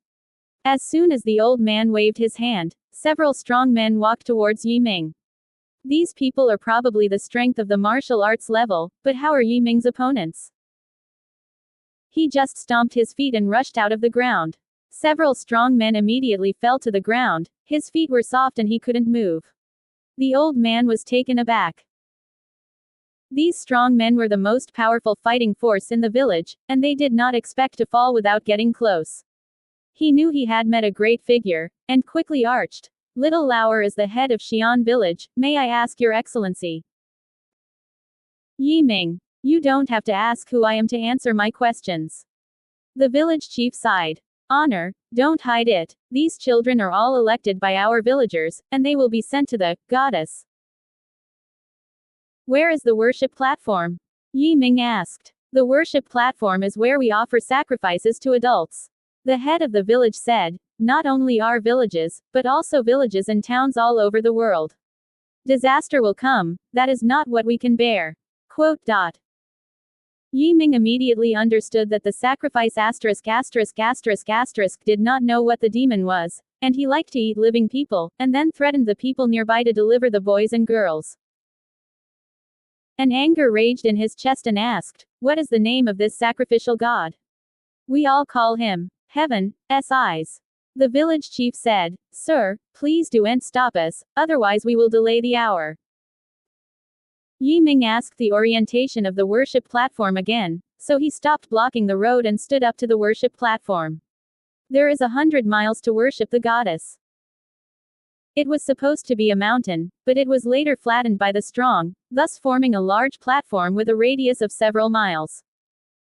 As soon as the old man waved his hand, several strong men walked towards Yi Ming. These people are probably the strength of the martial arts level, but how are Yi Ming's opponents? He just stomped his feet and rushed out of the ground. Several strong men immediately fell to the ground. His feet were soft and he couldn't move. The old man was taken aback. These strong men were the most powerful fighting force in the village, and they did not expect to fall without getting close. He knew he had met a great figure, and quickly arched. "Little Lauer is the head of Xi'an village, may I ask your excellency?" "Yi Ming, you don't have to ask who I am to answer my questions." The village chief sighed. honor, don't hide it. These children are all elected by our villagers, and they will be sent to the goddess. Where is the worship platform? Yi Ming asked. The worship platform is where we offer sacrifices to adults. The head of the village said, not only our villages, but also villages and towns all over the world. Disaster will come, that is not what we can bear. Quote. Yi Ming immediately understood that the sacrifice did not know what the demon was, and he liked to eat living people, and then threatened the people nearby to deliver the boys and girls. An anger raged in his chest and asked, what is the name of this sacrificial god? We all call him Heaven's Eyes. The village chief said, sir, please do and stop us, otherwise we will delay the hour. Yi Ming asked the orientation of the worship platform again, so he stopped blocking the road and stood up to the worship platform. There is 100 miles to worship the goddess. It was supposed to be a mountain, but it was later flattened by the strong, thus forming a large platform with a radius of several miles.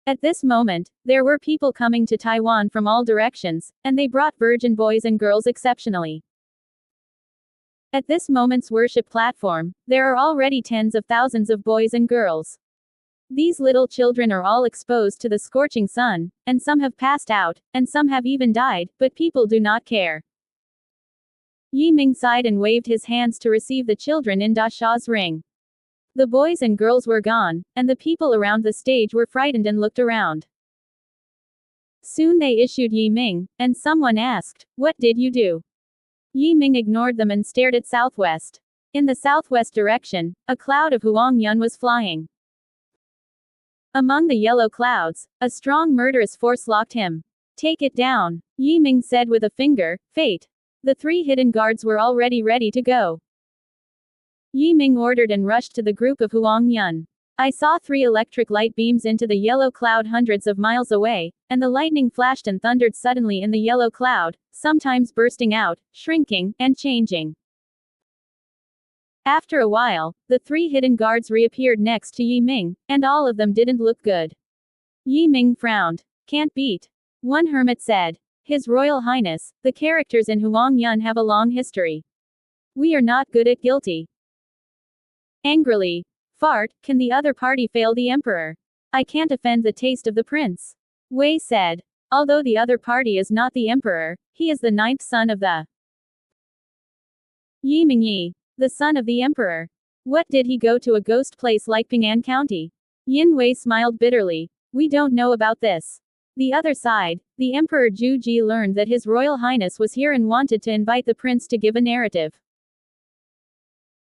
At this moment, there were people coming to Taiwan from all directions, and they brought virgin boys and girls exceptionally. At this moment's worship platform, there are already tens of thousands of boys and girls. These little children are all exposed to the scorching sun, and some have passed out, and some have even died, but people do not care. Yi Ming sighed and waved his hands to receive the children in Da Sha's ring. The boys and girls were gone, and the people around the stage were frightened and looked around. Soon they issued Yi Ming, and someone asked, what did you do? Yi Ming ignored them and stared at southwest. In the southwest direction, a cloud of Huang Yun was flying. Among the yellow clouds, a strong murderous force locked him. Take it down, Yi Ming said with a finger, fate. The 3 hidden guards were already ready to go. Yi Ming ordered and rushed to the group of Huang Yun. I saw 3 electric light beams into the yellow cloud hundreds of miles away, and the lightning flashed and thundered suddenly in the yellow cloud, sometimes bursting out, shrinking, and changing. After a while, the 3 hidden guards reappeared next to Yi Ming, and all of them didn't look good. Yi Ming frowned. Can't beat. One hermit said. His Royal Highness, the characters in Huang Yun have a long history. We are not good at guilty. Angrily. Fart, can the other party fail the emperor? I can't offend the taste of the prince. Wei said. Although the other party is not the emperor, he is the 9th son of the Yi Mingyi, the son of the emperor. What did he go to a ghost place like Ping'an County? Yin Wei smiled bitterly. We don't know about this. The other side, the Emperor Zhu Ji learned that His Royal Highness was here and wanted to invite the prince to give a narrative.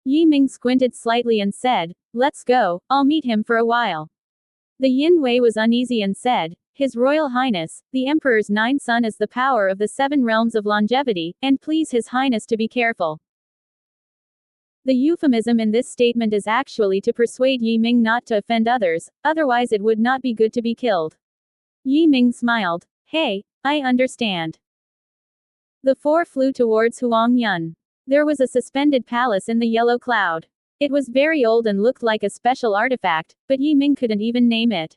Yi Ming squinted slightly and said, let's go, I'll meet him for a while. The Yin Wei was uneasy and said, His Royal Highness, the Emperor's 9th son is the power of the 7 realms of longevity, and please His Highness to be careful. The euphemism in this statement is actually to persuade Yi Ming not to offend others, otherwise it would not be good to be killed. Yi Ming smiled. Hey, I understand. The 4 flew towards Huang Yun. There was a suspended palace in the yellow cloud. It was very old and looked like a special artifact, but Yi Ming couldn't even name it.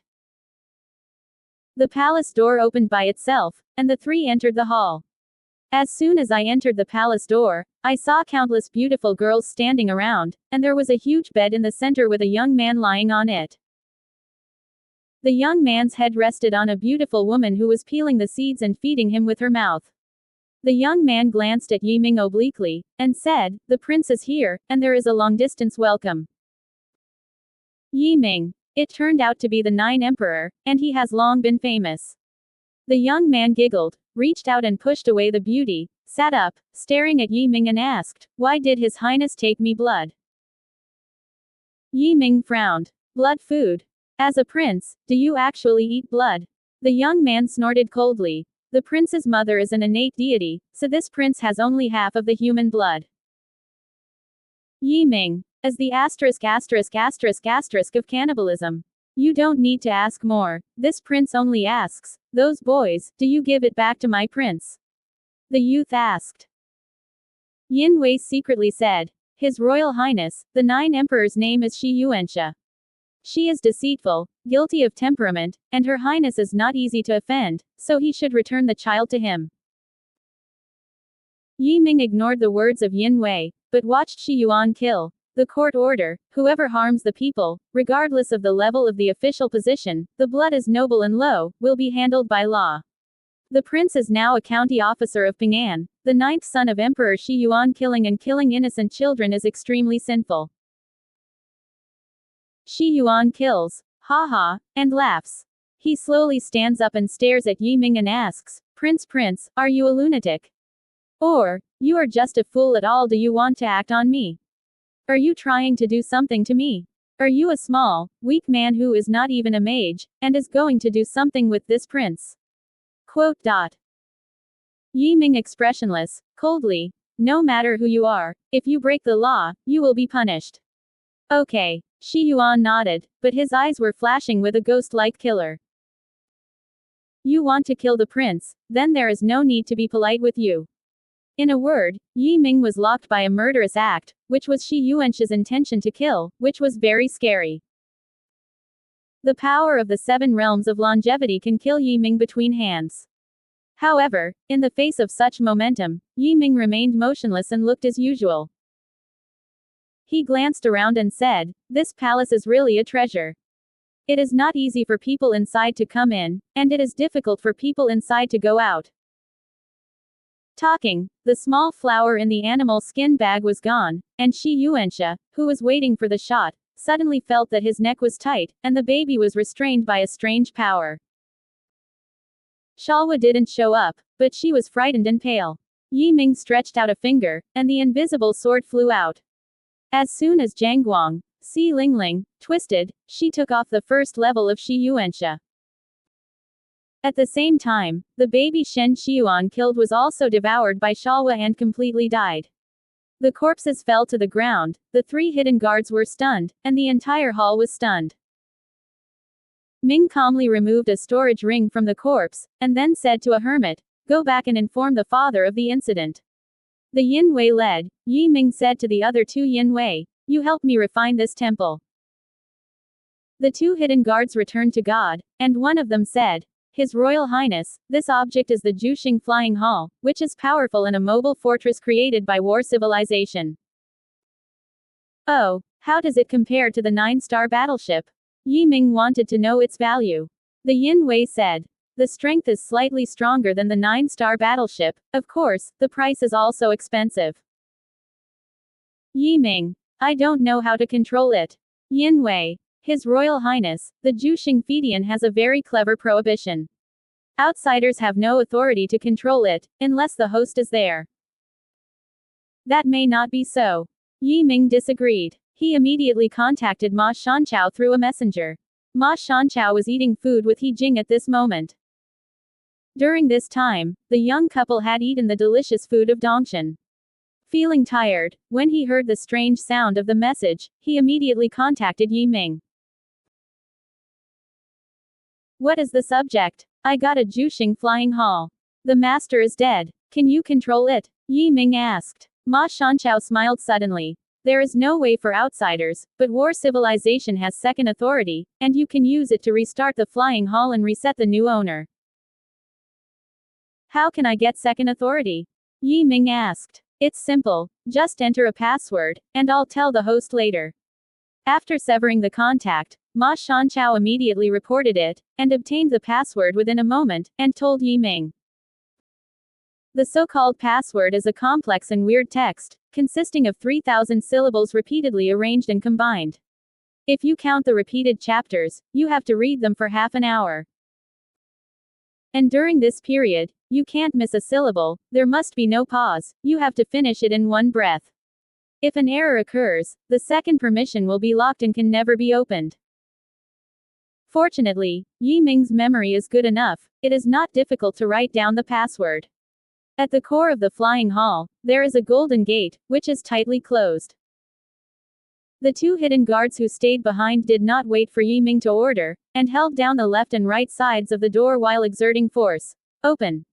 The palace door opened by itself, and the 3 entered the hall. As soon as I entered the palace door, I saw countless beautiful girls standing around, and there was a huge bed in the center with a young man lying on it. The young man's head rested on a beautiful woman who was peeling the seeds and feeding him with her mouth. The young man glanced at Yi Ming obliquely, and said, the prince is here, and there is a long-distance welcome. Yi Ming. It turned out to be the 9th emperor, and he has long been famous. The young man giggled, reached out and pushed away the beauty, sat up, staring at Yi Ming and asked, why did His Highness take me blood? Yi Ming frowned. Blood food. As a prince, do you actually eat blood? The young man snorted coldly. The prince's mother is an innate deity, so this prince has only half of the human blood. Yi Ming. As the **** of cannibalism. You don't need to ask more. This prince only asks, those boys, do you give it back to my prince? The youth asked. Yin Wei secretly said, His Royal Highness, the 9th emperor's name is Shi Yuanxia. She is deceitful, guilty of temperament, and Her Highness is not easy to offend, so he should return the child to him. Yi Ming ignored the words of Yin Wei, but watched Shi Yuan kill. The court order: whoever harms the people, regardless of the level of the official position, the blood is noble and low, will be handled by law. The prince is now a county officer of Ping'an, the ninth son of Emperor Shi Yuan. Killing innocent children is extremely sinful. Shi Yuan kills, ha ha, and laughs. He slowly stands up and stares at Yi Ming and asks, Prince, are you a lunatic? Or, you are just a fool at all? Do you want to act on me? Are you trying to do something to me? Are you a small, weak man who is not even a mage, and is going to do something with this prince? Quote. Yi Ming expressionless, coldly. No matter who you are, if you break the law, you will be punished. Okay. Shi Yuan nodded, but his eyes were flashing with a ghost-like killer. You want to kill the prince, then there is no need to be polite with you. In a word, Yi Ming was locked by a murderous act, which was Shi Yuan's intention to kill, which was very scary. The power of the 7 realms of longevity can kill Yi Ming between hands. However, in the face of such momentum, Yi Ming remained motionless and looked as usual. He glanced around and said, This palace is really a treasure. It is not easy for people inside to come in, and it is difficult for people inside to go out. Talking, the small flower in the animal skin bag was gone, and Shi Yuanxia, who was waiting for the shot, suddenly felt that his neck was tight, and the baby was restrained by a strange power. Shalwa didn't show up, but she was frightened and pale. Yi Ming stretched out a finger, and the invisible sword flew out. As soon as Zhang Guang, Si Lingling, twisted, she took off the first level of Shi Yuanxia. At the same time, the baby Shen Xiuan killed was also devoured by Shalwa and completely died. The corpses fell to the ground, the 3 hidden guards were stunned, and the entire hall was stunned. Ming calmly removed a storage ring from the corpse, and then said to a hermit, Go back and inform the father of the incident. The Yin Wei led, Yi Ming said to the other 2 Yin Wei, You help me refine this temple. The 2 hidden guards returned to God, and one of them said, His Royal Highness, this object is the Juxing Flying Hall, which is powerful and a mobile fortress created by war civilization. Oh, how does it compare to the 9-star battleship? Yi Ming wanted to know its value. The Yin Wei said, The strength is slightly stronger than the 9-star battleship, of course, the price is also expensive. Yi Ming, I don't know how to control it. Yin Wei, His Royal Highness, the Juxing Feidian has a very clever prohibition. Outsiders have no authority to control it, unless the host is there. That may not be so. Yi Ming disagreed. He immediately contacted Ma Shanchao through a messenger. Ma Shanchao was eating food with He Jing at this moment. During this time, the young couple had eaten the delicious food of Dongshan. Feeling tired, when he heard the strange sound of the message, he immediately contacted Yi Ming. What is the subject? I got a Juxing Flying Hall. The master is dead. Can you control it? Yi Ming asked. Ma Shanchao smiled suddenly. There is no way for outsiders, but war civilization has second authority, and you can use it to restart the flying hall and reset the new owner. How can I get second authority? Yi Ming asked. It's simple, just enter a password, and I'll tell the host later. After severing the contact, Ma Shanchao immediately reported it, and obtained the password within a moment, and told Yi Ming. The so-called password is a complex and weird text, consisting of 3,000 syllables repeatedly arranged and combined. If you count the repeated chapters, you have to read them for half an hour. And during this period, you can't miss a syllable, there must be no pause, you have to finish it in one breath. If an error occurs, the second permission will be locked and can never be opened. Fortunately, Yi Ming's memory is good enough, it is not difficult to write down the password. At the core of the flying hall, there is a golden gate, which is tightly closed. The 2 hidden guards who stayed behind did not wait for Yi Ming to order, and held down the left and right sides of the door while exerting force. Open.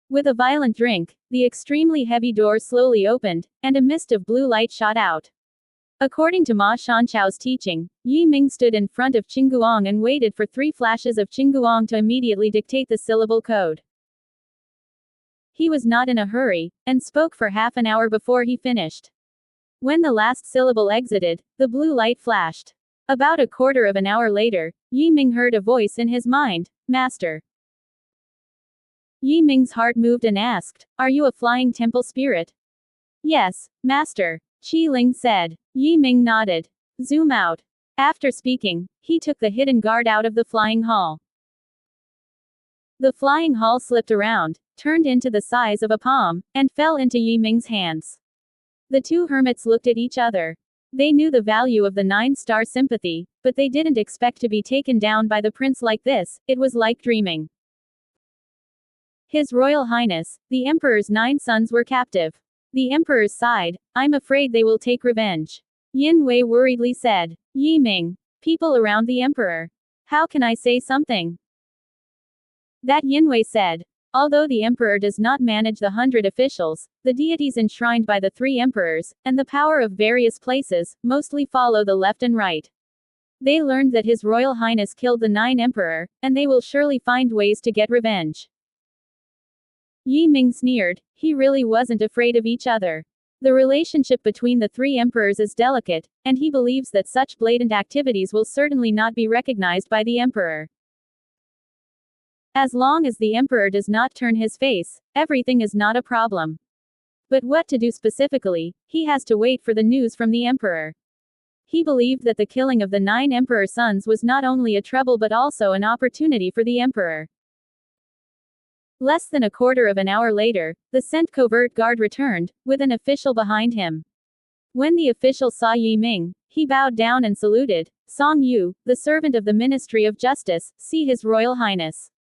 With a violent drink, the extremely heavy door slowly opened, and a mist of blue light shot out. According to Ma Shanchao's teaching, Yi Ming stood in front of Qingguang and waited for 3 flashes of Qingguang to immediately dictate the syllable code. He was not in a hurry, and spoke for half an hour before he finished. When the last syllable exited, the blue light flashed. About a quarter of an hour later, Yi Ming heard a voice in his mind, "Master." Yi Ming's heart moved and asked, "Are you a flying temple spirit?" "Yes, Master," Qi Ling said. Yi Ming nodded. "Zoom out." After speaking, he took the hidden guard out of the flying hall. The flying hall slipped around, turned into the size of a palm, and fell into Yi Ming's hands. The 2 hermits looked at each other. They knew the value of the 9-star sympathy, but they didn't expect to be taken down by the prince like this. It was like dreaming. His Royal Highness, the Emperor's 9 sons were captive. The Emperor sighed. "I'm afraid they will take revenge." Yin Wei worriedly said. "Yi Ming. People around the Emperor. How can I say something?" That Yin Wei said. Although the Emperor does not manage the 100 officials, the deities enshrined by the 3 emperors, and the power of various places, mostly follow the left and right. They learned that His Royal Highness killed the 9 emperor, and they will surely find ways to get revenge. Yi Ming sneered. He really wasn't afraid of each other. The relationship between the 3 emperors is delicate, and he believes that such blatant activities will certainly not be recognized by the emperor. As long as the emperor does not turn his face, everything is not a problem. But what to do specifically, he has to wait for the news from the emperor. He believed that the killing of the 9 emperor sons was not only a trouble but also an opportunity for the emperor. Less than a quarter of an hour later, the sent covert guard returned, with an official behind him. When the official saw Yi Ming, he bowed down and saluted. "Song Yu, the servant of the Ministry of Justice, see His Royal Highness."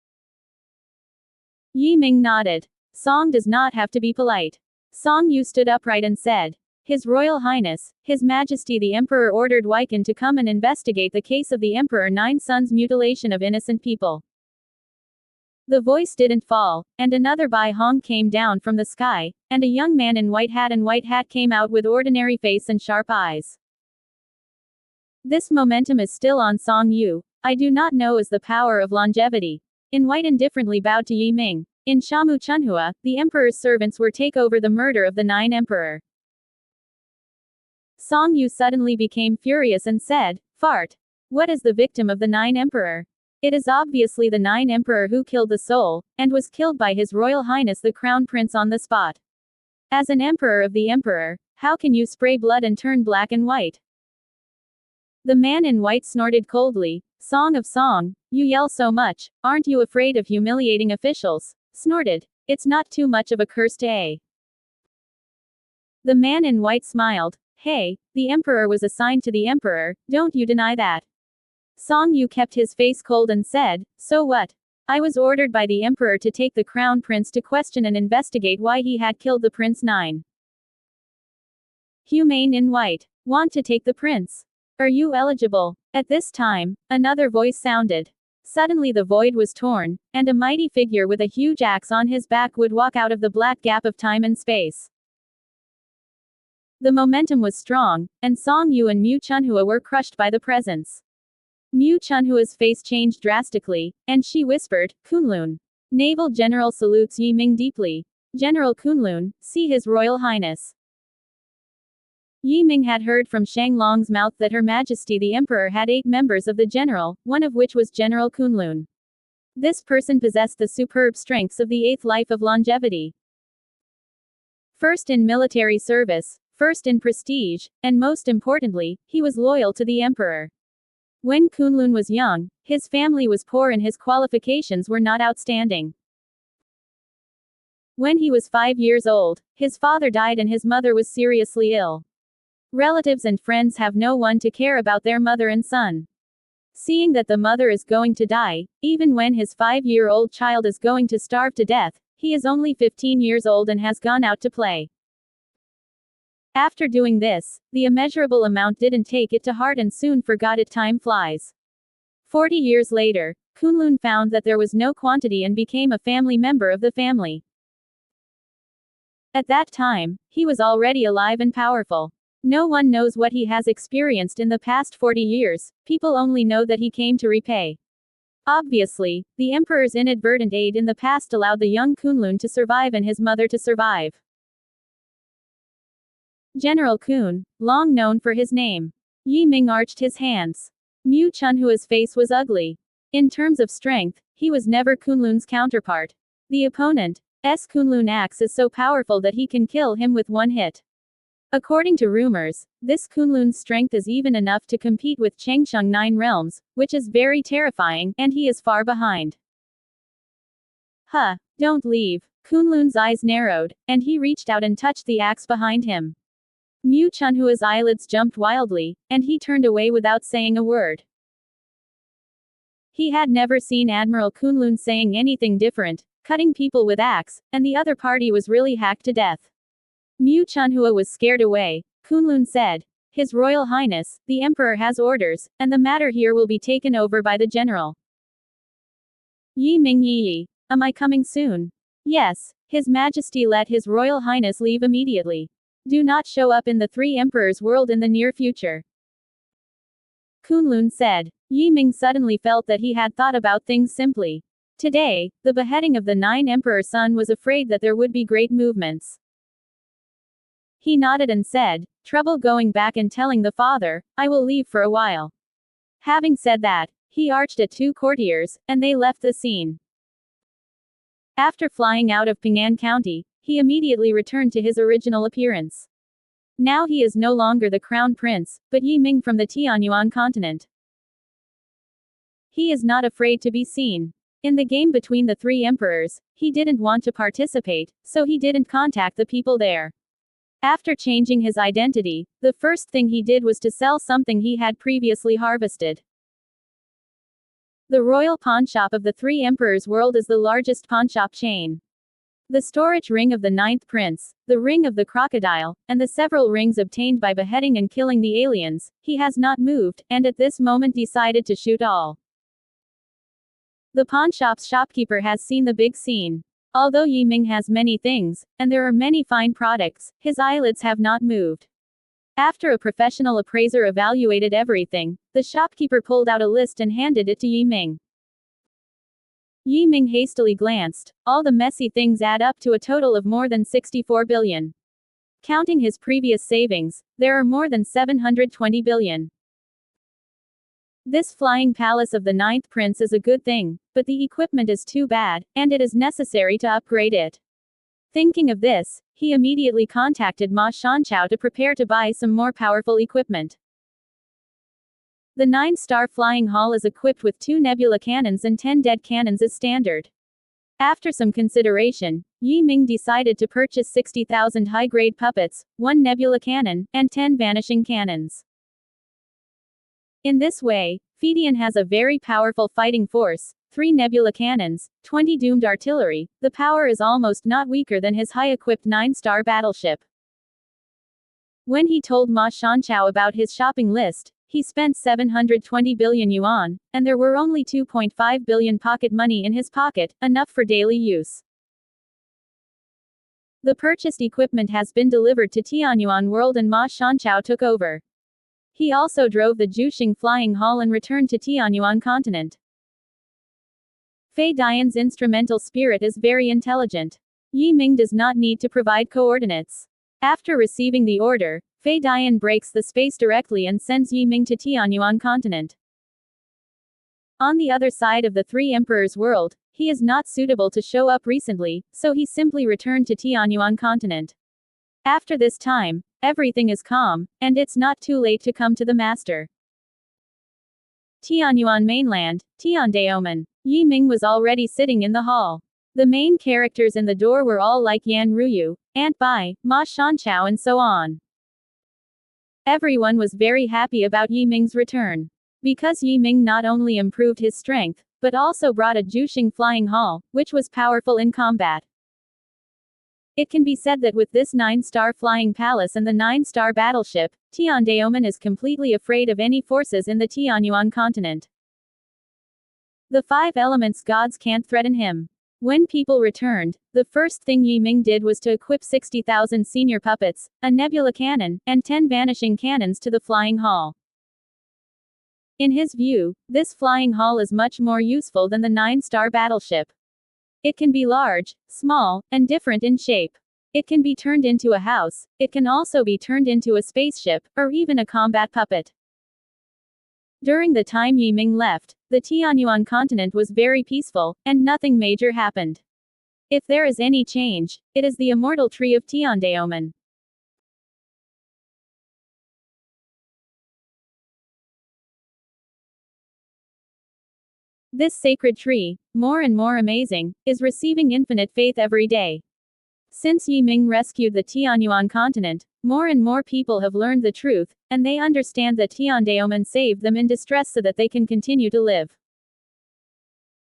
Yi Ming nodded. Song does not have to be polite. Song Yu stood upright and said, "His Royal Highness, His Majesty the Emperor ordered Weikan to come and investigate the case of the Emperor 9 sons' mutilation of innocent people." The voice didn't fall, and another Bai Hong came down from the sky, and a young man in white hat came out with ordinary face and sharp eyes. "This momentum is still on Song Yu. I do not know is the power of longevity." In white indifferently bowed to Yi Ming. In Shamu Chunhua, the emperor's servants were take over the murder of the 9 emperor. Song Yu suddenly became furious and said, "Fart. What is the victim of the 9 emperor? It is obviously the 9 emperor who killed the soul, and was killed by His Royal Highness the Crown Prince on the spot. As an emperor of the emperor, how can you spray blood and turn black and white?" The man in white snorted coldly. "Song of Song, you yell so much, aren't you afraid of humiliating officials?" Snorted. "It's not too much of a curse to a." The man in white smiled. "Hey, the emperor was assigned to the emperor, don't you deny that?" Song Yu kept his face cold and said, "So what? I was ordered by the emperor to take the crown prince to question and investigate why he had killed the prince 9. Humane in white. Want to take the prince? Are you eligible?" At this time, another voice sounded. Suddenly the void was torn, and a mighty figure with a huge axe on his back would walk out of the black gap of time and space. The momentum was strong, and Song Yu and Mu Chunhua were crushed by the presence. Mu Chunhua's face changed drastically, and she whispered, "Kunlun. Naval General salutes Yi Ming deeply. General Kunlun, see His Royal Highness." Yi Ming had heard from Shang Long's mouth that Her Majesty the Emperor had 8 members of the general, one of which was General Kunlun. This person possessed the superb strengths of the 8th life of longevity. First in military service, first in prestige, and most importantly, he was loyal to the Emperor. When Kunlun was young, his family was poor and his qualifications were not outstanding. When he was 5 years old, his father died and his mother was seriously ill. Relatives and friends have no one to care about their mother and son. Seeing that the mother is going to die, even when his 5-year-old child is going to starve to death, he is only 15 years old and has gone out to play. After doing this, the immeasurable amount didn't take it to heart and soon forgot it. Time flies. 40 years later, Kunlun found that there was no quantity and became a family member of the family. At that time, he was already alive and powerful. No one knows what he has experienced in the past 40 years, people only know that he came to repay. Obviously, the emperor's inadvertent aid in the past allowed the young Kunlun to survive and his mother to survive. General Kun, long known for his name. Yi Ming arched his hands. Mu Chunhua's face was ugly. In terms of strength, he was never Kunlun's counterpart. The opponent's Kunlun axe is so powerful that he can kill him with one hit. According to rumors, this Kunlun's strength is even enough to compete with Changsheng Nine Realms, which is very terrifying, and he is far behind. Huh, don't leave. Kunlun's eyes narrowed, and he reached out and touched the axe behind him. Mu Chunhua's eyelids jumped wildly, and he turned away without saying a word. He had never seen Admiral Kunlun saying anything different, cutting people with axe, and the other party was really hacked to death. Mu Chunhua was scared away. Kunlun said, "His Royal Highness, the Emperor has orders, and the matter here will be taken over by the General." Yi Ming Yi. Am I coming soon? Yes, His Majesty let His Royal Highness leave immediately. Do not show up in the Three Emperors world in the near future. Kunlun said. Yi Ming suddenly felt that he had thought about things simply. Today, the beheading of the 9 Emperor son was afraid that there would be great movements. He nodded and said, "Trouble going back and telling the father, I will leave for a while." Having said that, he arched at 2 courtiers, and they left the scene. After flying out of Ping'an County, he immediately returned to his original appearance. Now he is no longer the crown prince, but Yi Ming from the Tianyuan continent. He is not afraid to be seen. In the game between the 3 emperors, he didn't want to participate, so he didn't contact the people there. After changing his identity, the first thing he did was to sell something he had previously harvested. The royal pawnshop of the 3 emperors world is the largest pawnshop chain. The storage ring of the 9th prince, the ring of the crocodile, and the several rings obtained by beheading and killing the aliens, he has not moved, and at this moment decided to shoot all. The pawnshop's shopkeeper has seen the big scene. Although Yi Ming has many things, and there are many fine products, his eyelids have not moved. After a professional appraiser evaluated everything, the shopkeeper pulled out a list and handed it to Yi Ming. Yi Ming hastily glanced. All the messy things add up to a total of more than 64 billion. Counting his previous savings, there are more than 720 billion. This flying palace of the 9th prince is a good thing, but the equipment is too bad, and it is necessary to upgrade it. Thinking of this, he immediately contacted Ma Shanchao to prepare to buy some more powerful equipment. The 9-star flying hall is equipped with 2 nebula cannons and 10 dead cannons as standard. After some consideration, Yi Ming decided to purchase 60,000 high-grade puppets, 1 nebula cannon, and 10 vanishing cannons. In this way, Fedian has a very powerful fighting force, 3 nebula cannons, 20 doomed artillery. The power is almost not weaker than his high-equipped 9-star battleship. When he told Ma Shanchao about his shopping list, he spent 720 billion yuan, and there were only 2.5 billion pocket money in his pocket, enough for daily use. The purchased equipment has been delivered to Tianyuan World and Ma Shanchao took over. He also drove the Juxing flying hall and returned to Tianyuan continent. Fei Dian's instrumental spirit is very intelligent. Yi Ming does not need to provide coordinates. After receiving the order, Fei Dian breaks the space directly and sends Yi Ming to Tianyuan continent. On the other side of the 3 emperors world, he is not suitable to show up recently, so he simply returned to Tianyuan continent. After this time, everything is calm, and it's not too late to come to the master. Tianyuan mainland, Tiandaomen. Yi Ming was already sitting in the hall. The main characters in the door were all like Yan Ruyu, Aunt Bai, Ma Shanchao and so on. Everyone was very happy about Yi Ming's return. Because Yi Ming not only improved his strength, but also brought a Juxing flying hall, which was powerful in combat. It can be said that with this 9-star flying palace and the 9-star battleship, Tiandaomen is completely afraid of any forces in the Tianyuan continent. The 5 elements gods can't threaten him. When people returned, the first thing Yi Ming did was to equip 60,000 senior puppets, a nebula cannon, and 10 vanishing cannons to the flying hall. In his view, this flying hall is much more useful than the 9-star battleship. It can be large, small, and different in shape. It can be turned into a house, it can also be turned into a spaceship, or even a combat puppet. During the time Yi Ming left, the Tianyuan continent was very peaceful, and nothing major happened. If there is any change, it is the immortal tree of Tiandaomen. This sacred tree, more and more amazing, is receiving infinite faith every day. Since Yi Ming rescued the Tianyuan continent, more and more people have learned the truth, and they understand that Tiandaomen saved them in distress so that they can continue to live.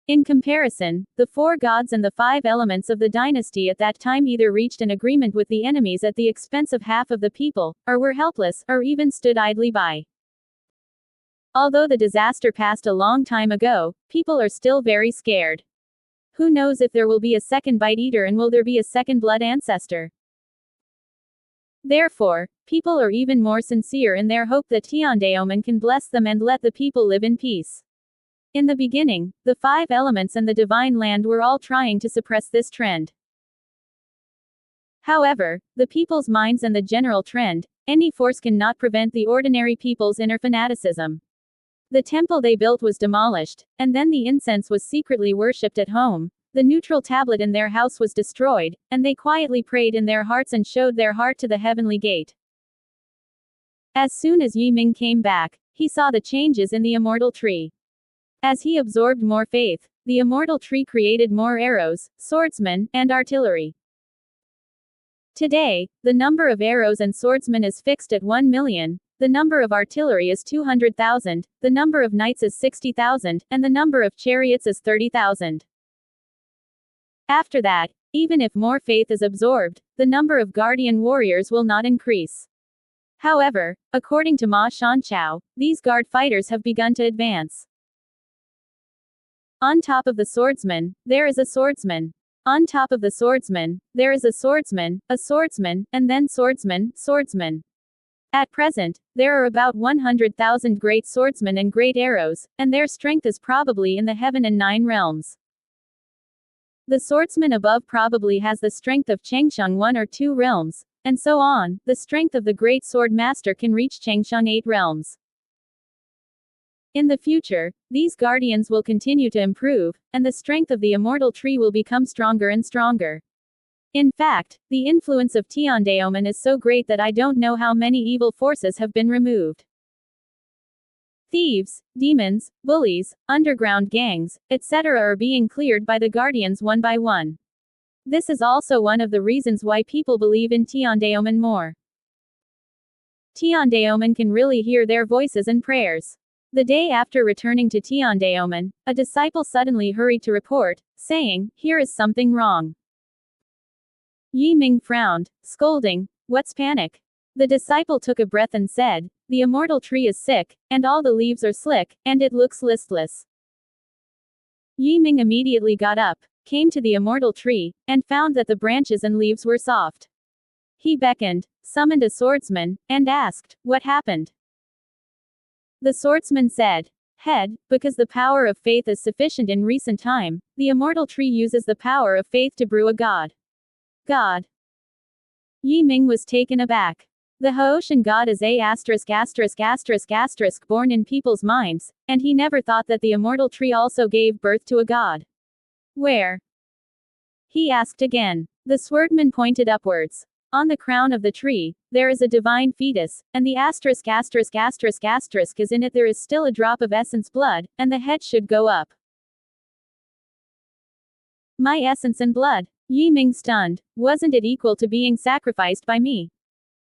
In comparison, the 4 gods and the 5 elements of the dynasty at that time either reached an agreement with the enemies at the expense of half of the people, or were helpless, or even stood idly by. Although the disaster passed a long time ago, people are still very scared. Who knows if there will be a second Bite Eater and will there be a second Blood Ancestor? Therefore, people are even more sincere in their hope that Tiandaomen can bless them and let the people live in peace. In the beginning, the 5 elements and the divine land were all trying to suppress this trend. However, the people's minds and the general trend, any force cannot prevent the ordinary people's inner fanaticism. The temple they built was demolished, and then the incense was secretly worshipped at home. The neutral tablet in their house was destroyed, and they quietly prayed in their hearts and showed their heart to the heavenly gate. As soon as Yi Ming came back, he saw the changes in the immortal tree. As he absorbed more faith, the immortal tree created more arrows, swordsmen, and artillery. Today, the number of arrows and swordsmen is fixed at 1 million. The number of artillery is 200,000, the number of knights is 60,000, and the number of chariots is 30,000. After that, even if more faith is absorbed, the number of guardian warriors will not increase. However, according to Ma Shanchao, these guard fighters have begun to advance. On top of the swordsman, there is a swordsman. On top of the swordsman, there is a swordsman, and then swordsman. At present, there are about 100,000 great swordsmen and great arrows, and their strength is probably in the heaven and 9 realms. The swordsman above probably has the strength of Changsheng 1 or 2 realms, and so on. The strength of the great sword master can reach Changsheng 8 realms. In the future, these guardians will continue to improve, and the strength of the immortal tree will become stronger and stronger. In fact, the influence of Tiandaomen is so great that I don't know how many evil forces have been removed. Thieves, demons, bullies, underground gangs, etc. are being cleared by the guardians one by one. This is also one of the reasons why people believe in Tiandaomen more. Tiandaomen can really hear their voices and prayers. The day after returning to Tiandaomen, a disciple suddenly hurried to report, saying, "Here is something wrong." Yi Ming frowned, scolding, "What's panic?" The disciple took a breath and said, "The immortal tree is sick, and all the leaves are slick, and it looks listless." Yi Ming immediately got up, came to the immortal tree, and found that the branches and leaves were soft. He beckoned, summoned a swordsman, and asked, "What happened?" The swordsman said, "Head, because the power of faith is sufficient in recent time, the immortal tree uses the power of faith to brew a god." God. Yi Ming was taken aback. The Haoshan god is born in people's minds, and he never thought that the immortal tree also gave birth to a god. Where? He asked again. The swordman pointed upwards. On the crown of the tree, there is a divine fetus, and the asterisk is in it. There is still a drop of essence blood, and the head should go up. My essence and blood. Yi Ming stunned. Wasn't it equal to being sacrificed by me?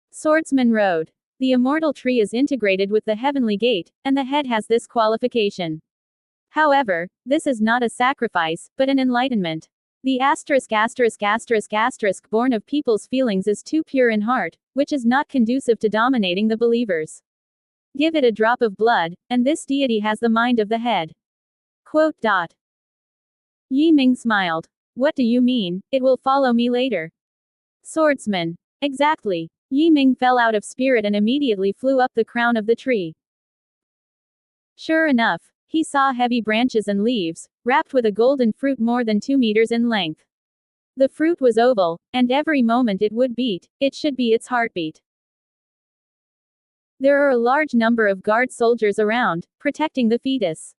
Swordsman rode. The immortal tree is integrated with the heavenly gate, and the head has this qualification. However, this is not a sacrifice, but an enlightenment. The born of people's feelings is too pure in heart, which is not conducive to dominating the believers. Give it a drop of blood, and this deity has the mind of the head. Quote. Yi Ming smiled. What do you mean, it will follow me later? Swordsman. Exactly. Yi Ming fell out of spirit and immediately flew up the crown of the tree. Sure enough, he saw heavy branches and leaves, wrapped with a golden fruit more than 2 meters in length. The fruit was oval, and every moment it would beat, it should be its heartbeat. There are a large number of guard soldiers around, protecting the fetus.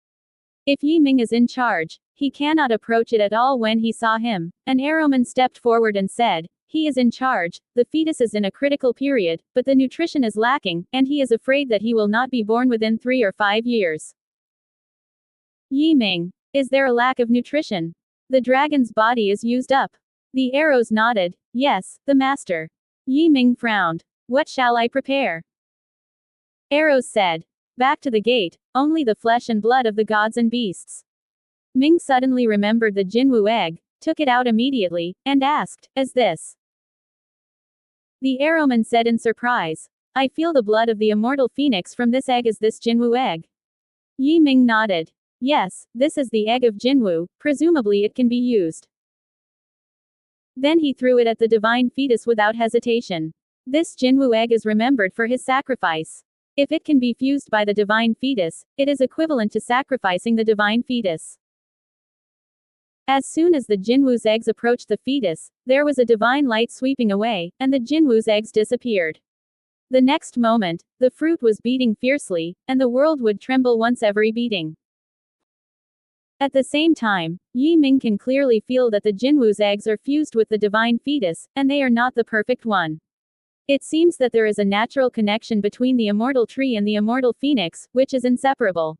If Yi Ming is in charge, he cannot approach it at all. When he saw him, an arrowman stepped forward and said, he is in charge, the fetus is in a critical period, but the nutrition is lacking, and he is afraid that he will not be born within 3 or 5 years. Yi Ming, is there a lack of nutrition? The dragon's body is used up. The arrows nodded, yes, the master. Yi Ming frowned. What shall I prepare? Arrows said. Back to the gate, only the flesh and blood of the gods and beasts. Ming suddenly remembered the Jinwu egg, took it out immediately, and asked, is this? The arrowman said in surprise. I feel the blood of the immortal phoenix from this egg. Is this Jinwu egg? Yi Ming nodded. Yes, this is the egg of Jinwu, presumably it can be used. Then he threw it at the divine fetus without hesitation. This Jinwu egg is remembered for his sacrifice. If it can be fused by the divine fetus, it is equivalent to sacrificing the divine fetus. As soon as the Jinwu's eggs approached the fetus, there was a divine light sweeping away, and the Jinwu's eggs disappeared. The next moment, the fruit was beating fiercely, and the world would tremble once every beating. At the same time, Yi Ming can clearly feel that the Jinwu's eggs are fused with the divine fetus, and they are not the perfect one. It seems that there is a natural connection between the immortal tree and the immortal phoenix, which is inseparable.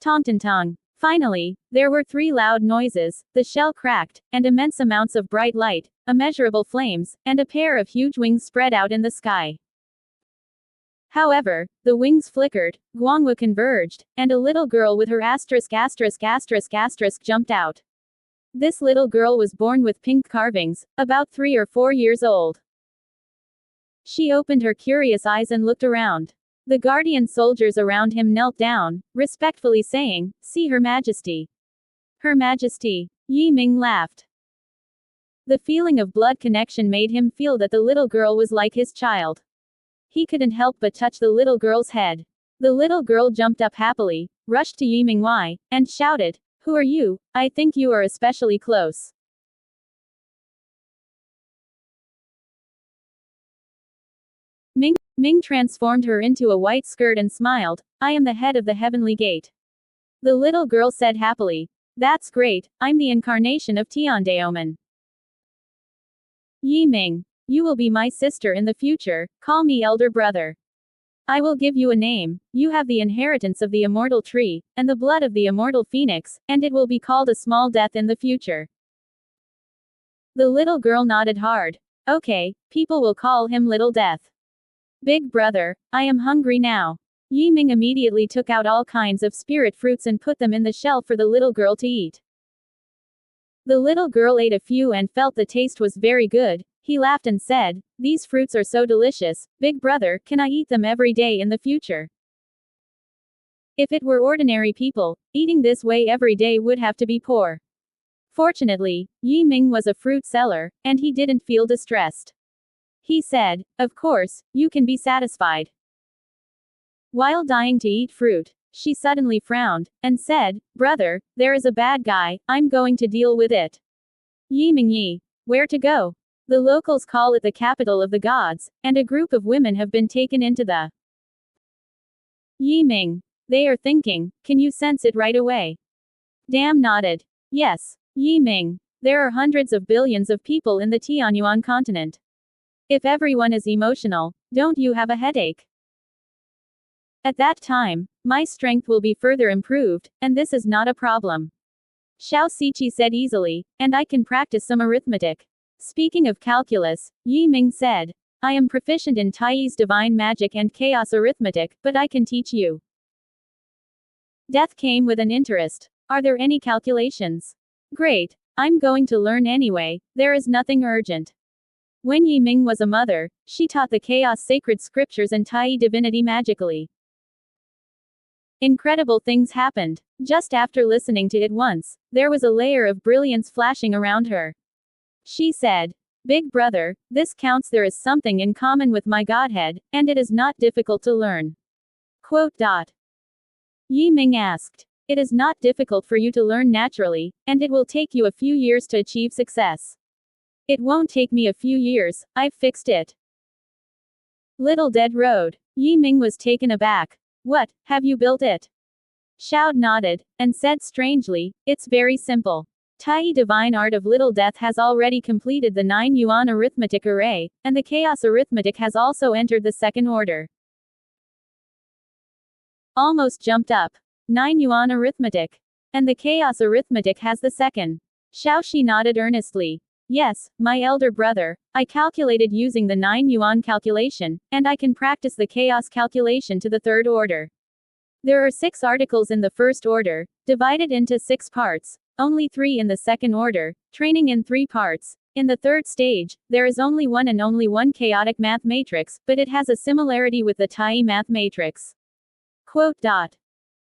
Tong-tong-tong. Finally, there were 3 loud noises, the shell cracked, and immense amounts of bright light, immeasurable flames, and a pair of huge wings spread out in the sky. However, the wings flickered, Guangwu converged, and a little girl with her asterisk jumped out. This little girl was born with pink carvings, about 3 or 4 years old. She opened her curious eyes and looked around. The guardian soldiers around him knelt down, respectfully saying, see Her Majesty. Her Majesty. Yi Ming laughed. The feeling of blood connection made him feel that the little girl was like his child. He couldn't help but touch the little girl's head. The little girl jumped up happily, rushed to Yi Ming Wai, and shouted, who are you? I think you are especially close. Ming transformed her into a white skirt and smiled, I am the head of the heavenly gate. The little girl said happily, that's great, I'm the incarnation of Tiandaomen. Yi Ming, you will be my sister in the future, call me elder brother. I will give you a name, you have the inheritance of the immortal tree, and the blood of the immortal phoenix, and it will be called a small death in the future. The little girl nodded hard. Okay, people will call him Little Death. Big brother, I am hungry now. Yi Ming immediately took out all kinds of spirit fruits and put them in the shell for the little girl to eat. The little girl ate a few and felt the taste was very good. He laughed and said, these fruits are so delicious, big brother, can I eat them every day in the future? If it were ordinary people, eating this way every day would have to be poor. Fortunately, Yi Ming was a fruit seller, and he didn't feel distressed. He said, of course, you can be satisfied. While dying to eat fruit, she suddenly frowned, and said, brother, there is a bad guy, I'm going to deal with it. Yi Ming Yi. Where to go? The locals call it the capital of the gods, and a group of women have been taken into the Yi Ming. They are thinking, can you sense it right away? Dam nodded. Yes. Yi Ming. There are hundreds of billions of people in the Tianyuan continent. If everyone is emotional, don't you have a headache? At that time, my strength will be further improved, and this is not a problem. Xiao Siqi said easily, and I can practice some arithmetic. Speaking of calculus, Yi Ming said, I am proficient in Taiyi's divine magic and chaos arithmetic, but I can teach you. Death came with an interest. Are there any calculations? Great. I'm going to learn anyway, there is nothing urgent. When Yi Ming was a mother, she taught the chaos sacred scriptures and Taiyi divinity magically. Incredible things happened. Just after listening to it once, there was a layer of brilliance flashing around her. She said, Big brother, this counts. There is something in common with my Godhead, and it is not difficult to learn. Quote. Yi Ming asked, It is not difficult for you to learn naturally, and it will take you a few years to achieve success. It won't take me a few years, I've fixed it. Little Dead Road. Yi Ming was taken aback. What, have you built it? Xiao nodded, and said strangely, It's very simple. Tai Divine Art of Little Death has already completed the 9 yuan arithmetic array, and the chaos arithmetic has also entered the second order. Almost jumped up. 9 yuan arithmetic. And the chaos arithmetic has the second. Xiaoxi nodded earnestly. Yes, my elder brother, I calculated using the 9 yuan calculation, and I can practice the chaos calculation to the third order. There are 6 articles in the first order, divided into 6 parts, only 3 in the second order, training in 3 parts. In the third stage, there is only one and only one chaotic math matrix, but it has a similarity with the Tai math matrix. Quote.